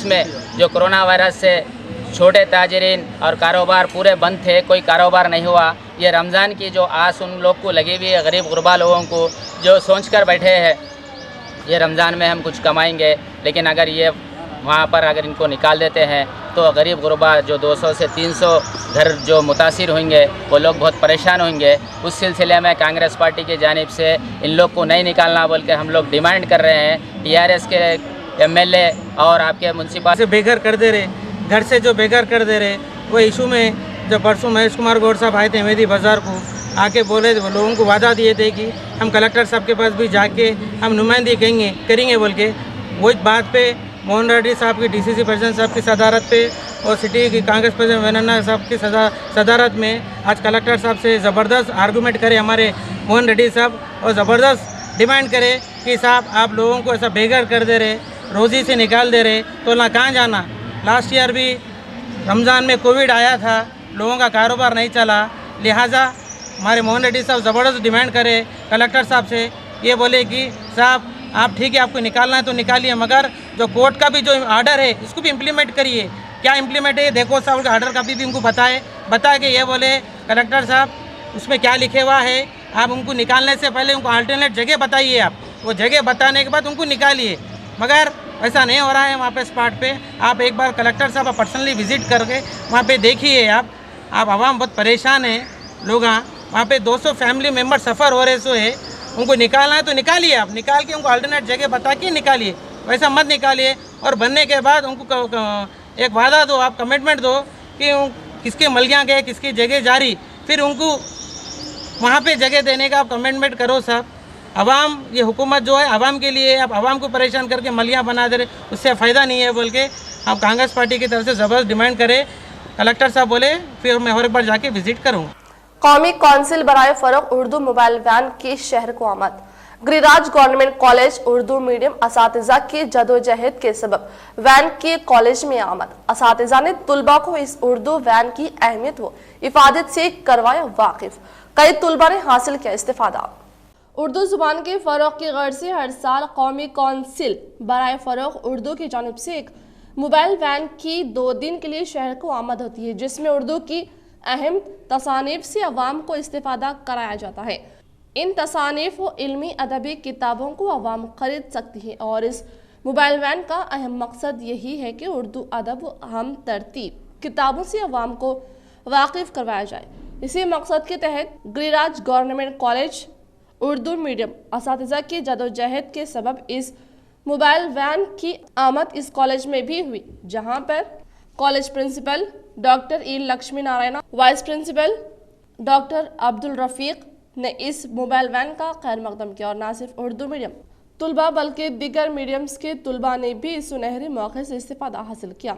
में जो कोरोना वायरस से छोटे ताजरीन और कारोबार पूरे बंद थे, कोई कारोबार नहीं हुआ। ये रमज़ान की जो आस उन लोग को लगी हुई है, गरीब गुरबा लोगों को, जो सोच कर बैठे हैं ये रमज़ान में हम कुछ कमाएंगे, लेकिन अगर ये वहाँ पर अगर इनको निकाल देते हैं तो गरीब गुरबा जो 200 से 300 घर जो मुतासिर होंगे वो लोग बहुत परेशान होंगे। उस सिलसिले में कांग्रेस पार्टी की जानिब से इन लोग को नहीं निकालना बोल के हम लोग डिमांड कर रहे हैं। टीआरएस के एमएलए और आपके म्यूनसिपल से बेघर कर दे रहे, घर से जो बेघर कर दे रहे, वो इशू में जब परसों महेश कुमार गौड़ साहब आए थे मेहदी बाज़ार को, आके बोले वो लोगों को वादा दिए थे कि हम कलेक्टर साहब के पास भी जाके हम नुमाइंदगी करेंगे बोल के, वो बात पे मोहन रेड्डी साहब की डीसीसी प्रेसिडेंट साहब की सदारत पे और सिटी की कांग्रेस प्रेसिडेंट वेनन्ना साहब की सदारत में आज कलेक्टर साहब से ज़बरदस्त आर्गूमेंट करे हमारे मोहन रेड्डी साहब, और ज़बरदस्त डिमांड करे कि साहब आप लोगों को ऐसा बेघर कर दे रहे, रोज़ी से निकाल दे रहे, तो ना कहाँ जाना। लास्ट ईयर भी रमज़ान में कोविड आया था, लोगों का कारोबार नहीं चला, लिहाजा हमारे मोहन रेड्डी साहब ज़बरदस्त डिमांड करे कलेक्टर साहब से, ये बोले कि साहब आप ठीक है आपको निकालना है तो निकालिए, मगर जो कोर्ट का भी जो आर्डर है इसको भी इम्प्लीमेंट करिए। क्या इम्प्लीमेंट है देखो साहब, आर्डर का भी उनको बता के ये बोले कलेक्टर साहब उसमें क्या लिखे हुआ है, आप उनको निकालने से पहले उनको अल्टरनेट जगह बताइए, आप वो जगह बताने के बाद उनको निकालिए, मगर ऐसा नहीं हो रहा है वहाँ पे स्पॉट पे। आप एक बार कलेक्टर साहब पर्सनली विजिट करके वहाँ पे देखिए, आप आवाम बहुत परेशान है, लोग वहाँ पे 200 फैमिली मेम्बर सफ़र हो रहे सो है, उनको निकालना है तो निकालिए, आप निकाल के उनको अल्टरनेट जगह बता के निकालिए, वैसा मत निकालिए। और बनने के बाद उनको एक वादा दो, आप कमिटमेंट दो कि किसके मलियाँ गए किसकी जगह जारी, फिर उनको वहाँ पे जगह देने का आप कमिटमेंट करो साहब। अवाम ये हुकूमत जो है अवाम के लिए, आप अवाम को परेशान करके मलियाँ बना दे रहे, उससे फ़ायदा नहीं है बोल के हम कांग्रेस पार्टी की तरफ से ज़बरदस्त डिमांड करें। कलेक्टर साहब बोले फिर मैं और एक बार जाके विजिट करूँ। कौमी कौंसिल बराए फ़रोग़ उर्दू मोबाइल वैन की शहर को आमद। Giriraj government college Urdu medium असातिज़ा की जदोजहद के सबब वैन के कॉलेज में आमद। असातिज़ा ने तुलबा को इस उर्दू वैन की अहमियत व इफादत से करवाया वाकिफ। कई तुलबा ने हासिल किया इस्तिफादा। उर्दू जुबान के फ़रोग़ की गर्ज से हर साल कौमी कौंसिल बराए फ़रोग़ उर्दू की जानिब से एक मोबाइल वैन की 2 दिन के लिए शहर को आमद होती है, जिसमें उर्दू की अहम तसानीफ से अवाम को इस्तिफादा कराया जाता है। इन तसानीफ व इल्मी अदबी किताबों को अवाम खरीद सकती है और इस मोबाइल वैन का अहम मकसद यही है कि उर्दू अदब व अहम तरतीब किताबों से अवाम को वाकिफ़ करवाया जाए। इसी मकसद के तहत Giriraj government college Urdu medium असातिज़ा की जदोजहद के सबब इस मोबाइल वैन की आमद इस कॉलेज में भी हुई, जहां पर college principal doctor E Lakshmi Narayan, vice principal doctor Abdul Rafiq ने इस मोबाइल वैन का खैर मकदम किया। और न सिर्फ उर्दू मीडियम तुलबा बल्कि दीगर मीडियम्स के तुलबा ने भी इस सुनहरे मौके से इस्तिफादा हासिल किया।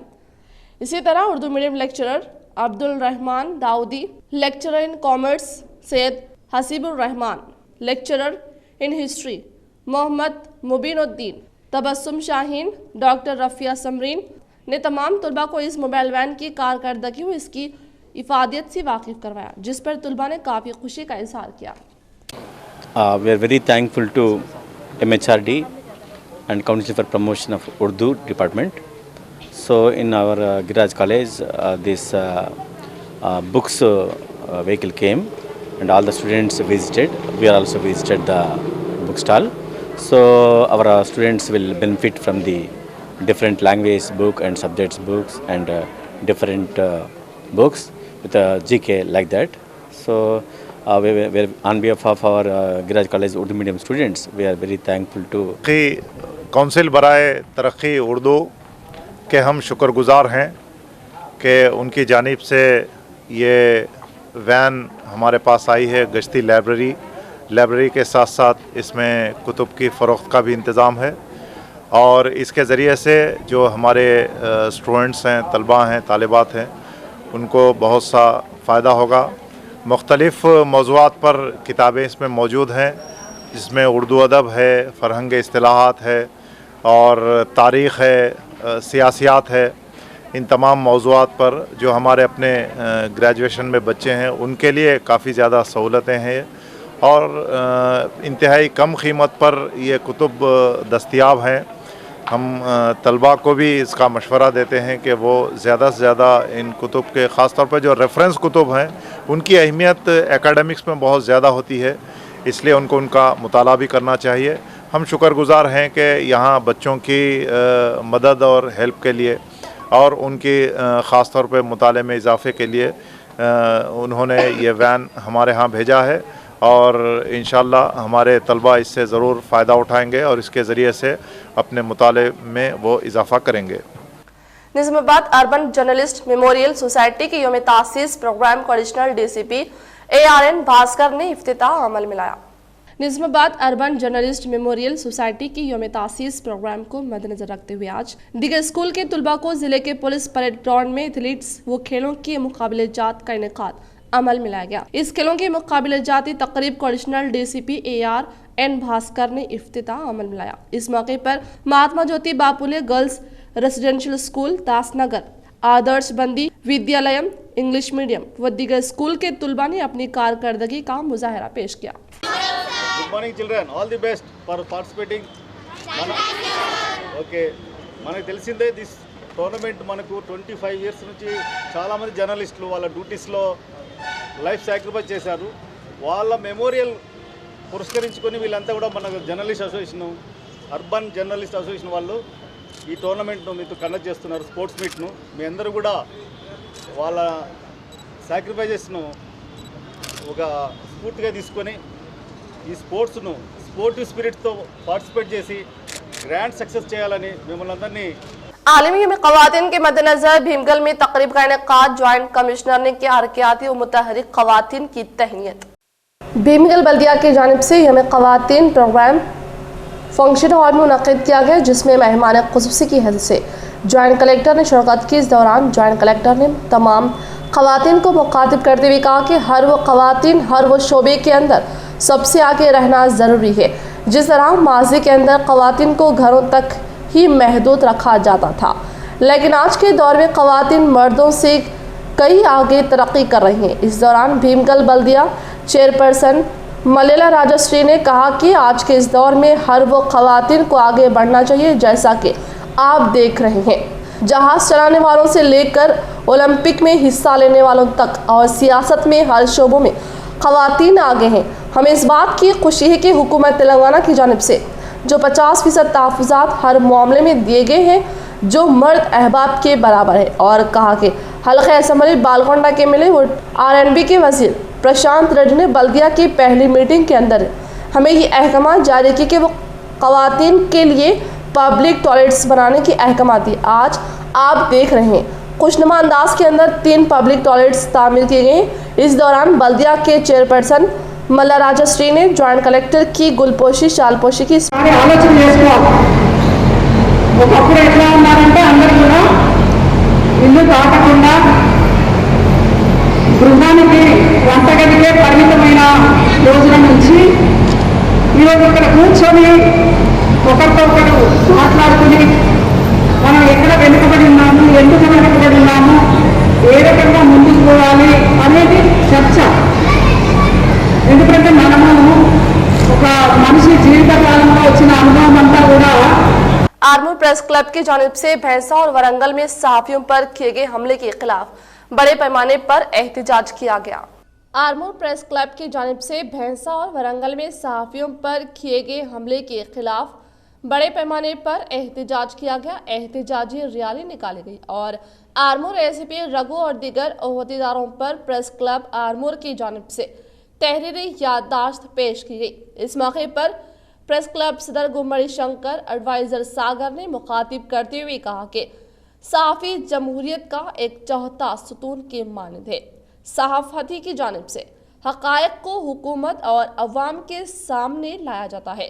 इसी तरह Urdu medium lecturer Abdul Rahman Daudi, lecturer in commerce Syed Haseebur Rahman, lecturer in history Mohammed Mubeenuddin, Tabassum Shaheen, doctor Rafia Samreen ने तमाम तुलबा को इस मोबाइल वैन की कारकर्दगी व इसकी इफादियत से वाकिफ़ करवाया, जिस पर तुलबा ने काफ़ी खुशी का इजहार किया। We are very thankful to MHRD and Council for Promotion of Urdu Department. So in our Giriraj College, this books vehicle came and all the students visited. We are also visited the bookstall. So our students will benefit from the different language book and subjects books and different books with GK like that. So we on behalf of our Giriraj College Urdu medium students, we are very thankful to council बराए तरक्की उर्दू के हम शुक्रगुजार हैं कि उनकी जानिब से ये वैन हमारे पास आई है। गश्ती लाइब्रेरी के साथ साथ इसमें कुतुब की फ़रोख्त का भी इंतज़ाम है और इसके ज़रिए से जो हमारे स्टूडेंट्स हैं, तलबा हैं, तालिबात हैं, उनको बहुत सा फ़ायदा होगा। मुख्तलिफ़ मौज़ूआत पर किताबें इसमें मौजूद हैं, जिसमें उर्दू अदब है, फ़रहंग इस्तिलाहात है और तारीख़ है, सियासियात है। इन तमाम मौज़ूआत पर जो हमारे अपने ग्रेजुएशन में बच्चे हैं उनके लिए काफ़ी ज़्यादा सहूलतें हैं और इंतहाई कम कीमत पर ये कुतुब दस्तयाब हैं। हम तलबा को भी इसका मशवरा देते हैं कि वो ज़्यादा से ज़्यादा इन कुतुब के ख़ास तौर पर जो रेफरेंस कुतुब हैं उनकी अहमियत एकेडमिक्स में बहुत ज़्यादा होती है, इसलिए उनको उनका मुताला भी करना चाहिए। हम शुक्रगुजार हैं कि यहाँ बच्चों की मदद और हेल्प के लिए और उनकी ख़ास तौर पे मुताले में इजाफ़े के लिए उन्होंने ये वैन हमारे यहाँ भेजा है और इंशाअल्लाह हमारे तलबा इससे ज़रूर फ़ायदा उठाएंगे और इसके ज़रिए से अपने मुताले में वो इजाफ़ा करेंगे। Nizamabad urban journalist memorial society के यौम तासीस प्रोग्राम को एडिशनल डीसीपी ARN भास्कर ने इफ्तिताह अमल में लाया। Nizamabad urban journalist memorial society की यौम तासीस प्रोग्राम को मद्देनजर रखते हुए आज दीगर स्कूल के तुलबा को जिले के पुलिस परेड ग्राउंड में एथलीट्स व खेलों के मुकाबले जात का इनेकाद अमल में लाया गया। इस खेलों के मुकाबले जाती तकरीब को एडिशनल डीसीपी ARN भास्कर ने इफ्तिताह अमल में लाया। इस मौके पर महात्मा ज्योति बापुले गर्ल्स रेसिडेंशियल स्कूल दासनगर, आदर्श बंदी विद्यालयम इंग्लिश मीडियम व दीगर स्कूल के तुलबा ने अपनी कारकर्दगी का मुजाहरा पेश किया। Good morning children, all the best for participating. Okay, మనకు తెలిసిందే దిస్ టోర్నమెంట్ మనకు 25 ఇయర్స్ నుంచి చాలామంది జర్నలిస్టులు వాళ్ళ డ్యూటీస్లో లైఫ్ సాక్రిఫైస్ చేశారు. వాళ్ళ మెమోరియల్ పురస్కరించుకొని వీళ్ళంతా కూడా మన journalist association urban journalist association వాళ్ళు ఈ టోర్నమెంట్ను మీతో కండక్ట్ చేస్తున్నారు. స్పోర్ట్స్ మీట్ను మీ అందరూ కూడా వాళ్ళ సాక్రిఫైజెస్ను ఒక స్ఫూర్తిగా తీసుకొని ఈ స్పోర్ట్స్ను స్పోర్టివ్ స్పిరిట్తో పార్టిసిపేట్ చేసి గ్రాండ్ సక్సెస్ చేయాలని మిమ్మల్ని అందరినీ आलमी में ख़वातीन के मद्देनजर भीमगल में तकरीब का इनेकाद ज्वाइंट कमिश्नर ने किया हरकियाती और मुतहरिक ख़वातीन की तहनीत। भीमगल बल्दिया की जानिब से यौम ख़वातीन प्रोग्राम फंक्शन हॉल में मुनक़िद किया गया, जिसमें मेहमान ख़ुसूसी की हैसियत से ज्वाइंट कलेक्टर ने शिरकत की। इस दौरान ज्वाइंट कलेक्टर ने तमाम ख़वातीन को मुखातिब करते हुए कहा कि हर वो ख़वातीन हर वो शोबे के अंदर सबसे आगे रहना ज़रूरी है। जिस तरह माजी के अंदर ख़वातीन को घरों तक ही महदूद रखा जाता था, लेकिन आज के दौर में ख़वातीन मर्दों से कई आगे तरक्की कर रही हैं। इस दौरान भीमगल बल्दिया चेयरपर्सन मलेला राजश्री ने कहा कि आज के इस दौर में हर वो ख़वातीन को आगे बढ़ना चाहिए, जैसा कि आप देख रहे हैं जहाज़ चलाने वालों से लेकर ओलंपिक में हिस्सा लेने वालों तक और सियासत में हर शोबों में ख़वातीन आगे हैं। हमें इस बात की खुशी है कि हुकूमत तेलंगाना की जानिब से जो 50% तहफ़्फ़ुज़ात हर मामले में दिए गए हैं जो मर्द अहबाब के बराबर है। और कहा कि हल्का असम्बली बालकोंडा के मिले वो RNB के वज़ीर प्रशांत रेड्डी ने बल्दिया की पहली मीटिंग के अंदर हमें ये अहकाम जारी की कि वो ख़वातीन के लिए पब्लिक टॉयलेट्स बनाने की अहकाम दी। आज आप देख रहे हैं खुशनुमा अंदाज के अंदर 3 पब्लिक टॉयलेट्स तामीर किए गए। इस दौरान बल्दिया के चेयरपर्सन मल्ला राजश्री ने ज्वाइंट कलेक्टर की गुलपोशी शालपोशी की ఆలోచన చేసుకోవాలి। ఒకప్పుడు ఎట్లా ఉన్నారంటే అందరూ కూడా ఇల్లు దాటకుండా గృహానికి వంటగదికే పరిమితమైన రోజుల నుంచి ఈరోజు ఇక్కడ కూర్చొని ఒకరితో ఒకరు మాట్లాడుకుని మనం ఎక్కడ వెనుకబడి ఉన్నాము, ఎందుకు వెనుకబడి ఉన్నాము, ఏ రకంగా ముందుకు పోవాలి అనేది చర్చ। ఎందుకంటే మనము ఒక మనిషి జీవిత కాలంలో వచ్చిన అనుభవం అంతా కూడా आर्मूर प्रेस क्लब की जानिब से भैंसा और वरंगल में सहाफियों पर किए गए हमले के खिलाफ बड़े पैमाने पर एहतजाज किया गया। आर्मूर प्रेस क्लब की जानिब से भैंसा और वरंगल में सहाफियों पर किए गए हमले के खिलाफ बड़े पैमाने पर एहतजाज किया गया। एहतजाजी रैली निकाली गई और आर्मूर ACP रघु और दीगर ओहदेदारों पर प्रेस क्लब आर्मूर की जानिब से तहरीरी याददाश्त पेश की गई। इस मौके पर प्रेस क्लब सदर गुम्मड़ी शंकर एडवाइजर सागर ने मुखातिब करते हुए कहा कि सहाफ़ी जमहूरियत का एक चौथा सुतून के मानद है। सहाफ़ती की जानिब से हक़ाइक़ को हुकूमत और अवाम के सामने लाया जाता है,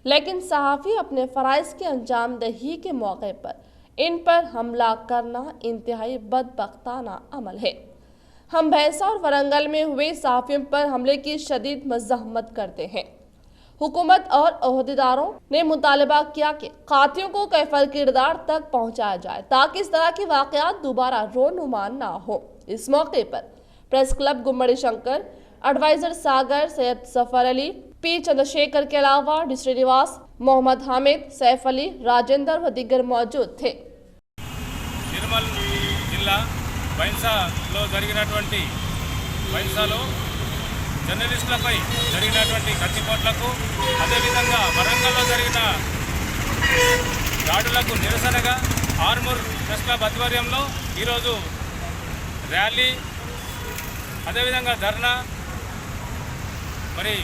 लेकिन सहाफ़ी अपने फ़राइज़ के अंजाम दही के मौके पर इन पर हमला करना इंतहाई बदबख्ताना अमल है। हम भैंसा और वरंगल में हुए सहाफ़ियों पर हमले की शदीद मज़म्मत करते हैं। हुकूमत और ओहदेदारों ने मुतालबा किया कि कातिलों को कैफल किरदार तक पहुंचाया जाए ताकि इस तरह के वाक़यात दोबारा रोनुमान ना हो। इस मौके पर प्रेस क्लब गुम्मड़ी शंकर, एडवाइजर सागर, सैयद सफर अली, P चंद्रशेखर के अलावा डी श्रीनिवास, मोहम्मद हामिद, सैफ अली, राजेंद्र व दीगर मौजूद थे। నిర్మల్ జిల్లా బైన్సాలో జరిగినటువంటి బైన్సాలో జర్నలిస్టులపై జరిగినటువంటి కత్తిపోట్లకు, అదేవిధంగా వరంగల్లో జరిగిన దాడులకు నిరసనగా ఆర్మూర్ ప్రెస్ క్లబ్ ఆధ్వర్యంలో ఈరోజు ర్యాలీ, అదేవిధంగా ధర్నా, మరి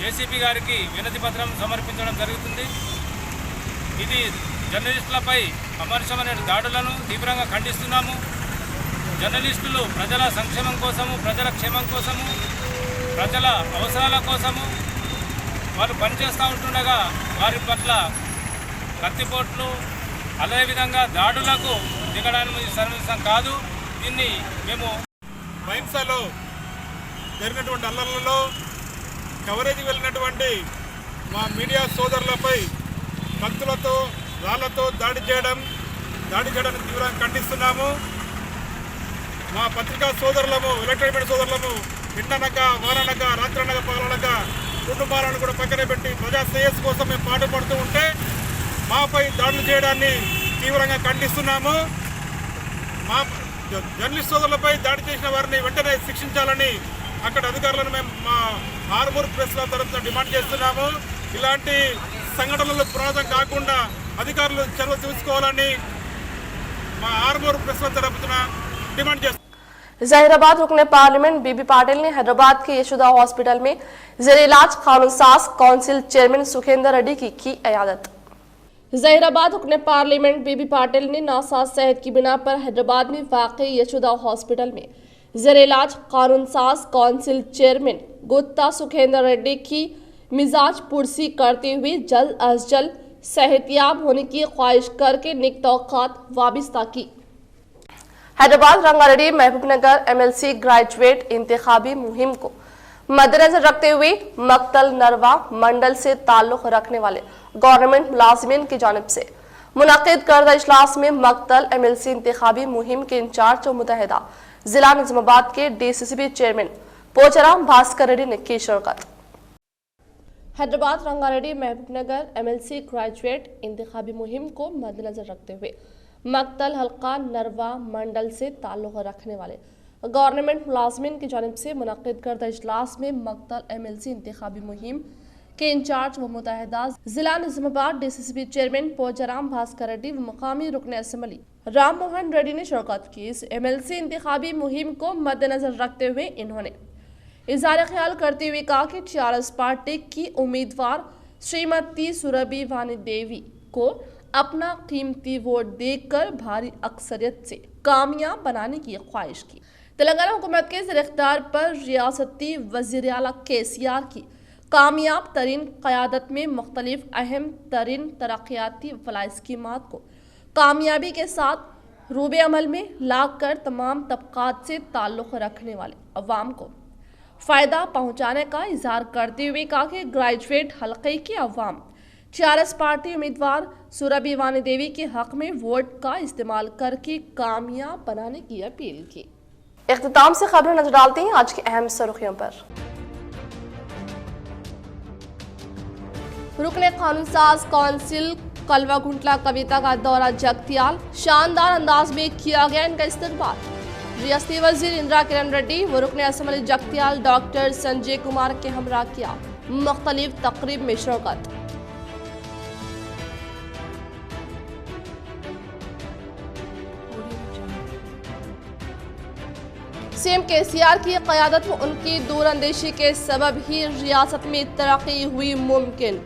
ఏసీపీ గారికి వినతి పత్రం సమర్పించడం జరుగుతుంది. ఇది జర్నలిస్టులపై అమర్షమైన దాడులను తీవ్రంగా ఖండిస్తున్నాము. జర్నలిస్టులు ప్రజల సంక్షేమం కోసము, ప్రజల క్షేమం కోసము, ప్రజల అవసరాల కోసము వారు పనిచేస్తూ ఉంటుండగా వారి పట్ల కత్తిపోట్లు అదేవిధంగా దాడులకు దిగడానికి సర్వసం కాదు. దీన్ని మేము మైన్సాలో జరిగినటువంటి అల్లర్లలో కవరేజ్ వెళ్ళినటువంటి మా మీడియా సోదరులపై కత్తులతో రాళ్లతో దాడి చేయడానికి తీవ్రంగా ఖండిస్తున్నాము. మా పత్రికా సోదరులము, ఎలక్ట్రానిక్ మీడియా సోదరులము ఎండనక వారనక రాత్రనక పగలనక కుటుంబాలను కూడా పక్కన పెట్టి ప్రజా శ్రేయస్సు కోసం మేము పాటుపడుతూ ఉంటే మాపై దాడులు చేయడాన్ని తీవ్రంగా ఖండిస్తున్నాము. మా జర్నలిస్ట్ సోదరులపై దాడి చేసిన వారిని వెంటనే శిక్షించాలని అక్కడ అధికారులను మేము మా ఆర్మూర్ ప్రెస్ క్లబ్ తరఫున డిమాండ్ చేస్తున్నాము. ఇలాంటి సంఘటనలు పునరావృతం కాకుండా అధికారులు చర్య తీసుకోవాలని మా ఆర్మూర్ ప్రెస్ క్లబ్ తరఫున డిమాండ్ చేస్తున్నాము. जहीराबाद रुकने पार्लियामेंट बीबी पाटिल ने हैदराबाद के यशोदा हॉस्पिटल में जेर इलाज कानूनसाज काउंसिल चेयरमैन सुखेंद्र रेड्डी की इयादत। जहीराबाद रुकने पार्लियामेंट बीबी पाटिल ने नासाज सेहत की बिना पर हैदराबाद में वाक़ई यशोदा हॉस्पिटल में जेर इलाज कानूनसाज काउंसिल चेयरमैन गुत्ता सुखेंद्र रेड्डी की मिजाज पुरसी करते हुए जल्द अज जल्द सेहतियाब होने की ख्वाहिश करके नेक तौक़ात वाबिस्ता की। हैदराबाद रंगारेड्डी महबूबनगर एमएलसी ग्रेजुएट इंतखाबी मुहिम को मद्देनजर रखते हुए मक्तल नरवा मंडल से ताल्लुक रखने वाले गवर्नमेंट मुलाजिमीन की जानिब से मुनाकिद करदा इजलास में मक्तल एमएलसी इंतखाबी मुहिम के इंचार्ज और मुतहदा जिला निजामाबाद के डीसीसीबी चेयरमैन पोचाराम भास्कर रेड्डी ने की शिरकत। हैदराबाद रंगारेड्डी महबूबनगर एमएलसी ग्रेजुएट इंतखाबी मुहिम को मद्देनजर रखते हुए मक्तल हल्का नरवा मंडल से ताल्लुक़ रखने वाले गवर्नमेंट मुलाजमीन की जानिब से मुनक़िद करदा इजलास में मक्तल एमएलसी इंतखाबी मुहिम के इंचार्ज व मुतहदा जिला निजामाबाद डीसीसीबी चेयरमैन पोचाराम भास्कर रेड्डी व मकामी रुकन असम्बली राम मोहन रेड्डी ने शिरकत की। इस एमएलसी इंतखाबी मुहिम को मद्देनजर रखते हुए इन्होंने इज़हार ख्याल करते हुए कहा कि टीआरएस पार्टी की उम्मीदवार श्रीमती सुरभि वानी देवी को अपना कीमती वोट देकर भारी अक्सरियत से कामयाब बनाने की ख्वाहिश की। तेलंगाना हुकूमत के ज़ेर इख्तियार पर रियासती वज़ीर आला केसीआर की कामयाब तरीन क़यादत में मुख्तलिफ अहम तरीन तरक्याती फलाह स्कीमात को कामयाबी के साथ रूबे अमल में लाकर तमाम तबक़ात से ताल्लुक़ रखने वाले अवाम को फ़ायदा पहुँचाने का इज़हार करते हुए कहा कि ग्रेजुएट हल्के के अवाम टीआरएस पार्टी उम्मीदवार सुरभि वानी देवी के हक में वोट का इस्तेमाल करके कामयाब बनाने की अपील की। इख्तिताम से खबरें नजर डालते हैं आज की अहम सुर्खियों पर। रुकने कानूनसाज काउंसिल कलवा गुंटला कविता का दौरा जगतियाल, शानदार अंदाज में किया गया इनका इस्तकबाल। रियासती वजीर इंदिरा किरण रेड्डी व रुकने असम्बली जगतियाल डॉक्टर संजय कुमार के हमरा किया मुख्तलिफ तकरीब में शिरकत। सीएम केसीआर की क़यादत व उनकी दूरअंदेशी के सबब ही रियासत में तरक्की हुई मुमकिन।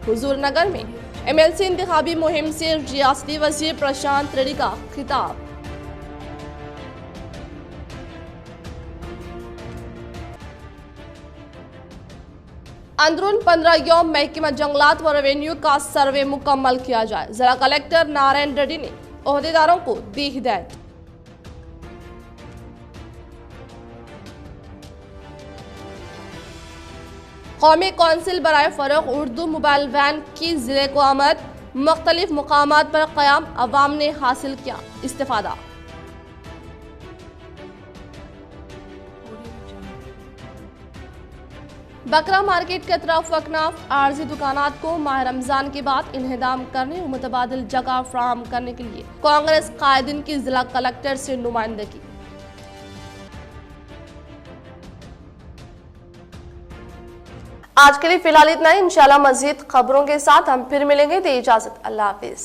हुजूर नगर में एमएलसी इंतखाबी मुहिम से रियासती वजीर प्रशांत रेड्डी का खिताब। अंदरून 15 यौम महकमा जंगलात व रेवेन्यू का सर्वे मुकम्मल किया जाए, जिला कलेक्टर नारायण रेड्डी ने ओहदेदारों को दी हिदायत। कौमी कौंसिल बराए फ़रोग़ उर्दू मोबाइल वैन की ज़िले को आमद, मुख्तलिफ मुकामात पर क़याम, अवाम ने हासिल किया इस्तिफ़ादा। बकरा मार्केट के तरफ वकनाफ आर्जी दुकानात को माह रमज़ान के बाद इन्हेदाम करने और मुतबादिल जगह फ्राहम करने के लिए कांग्रेस कायदीन की ज़िला कलेक्टर से नुमाइंदगी। आज के लिए फिलहाल इतना ही। इंशाल्लाह मजीद खबरों के साथ हम फिर मिलेंगे। दे इजाजत, अल्लाह हाफिज।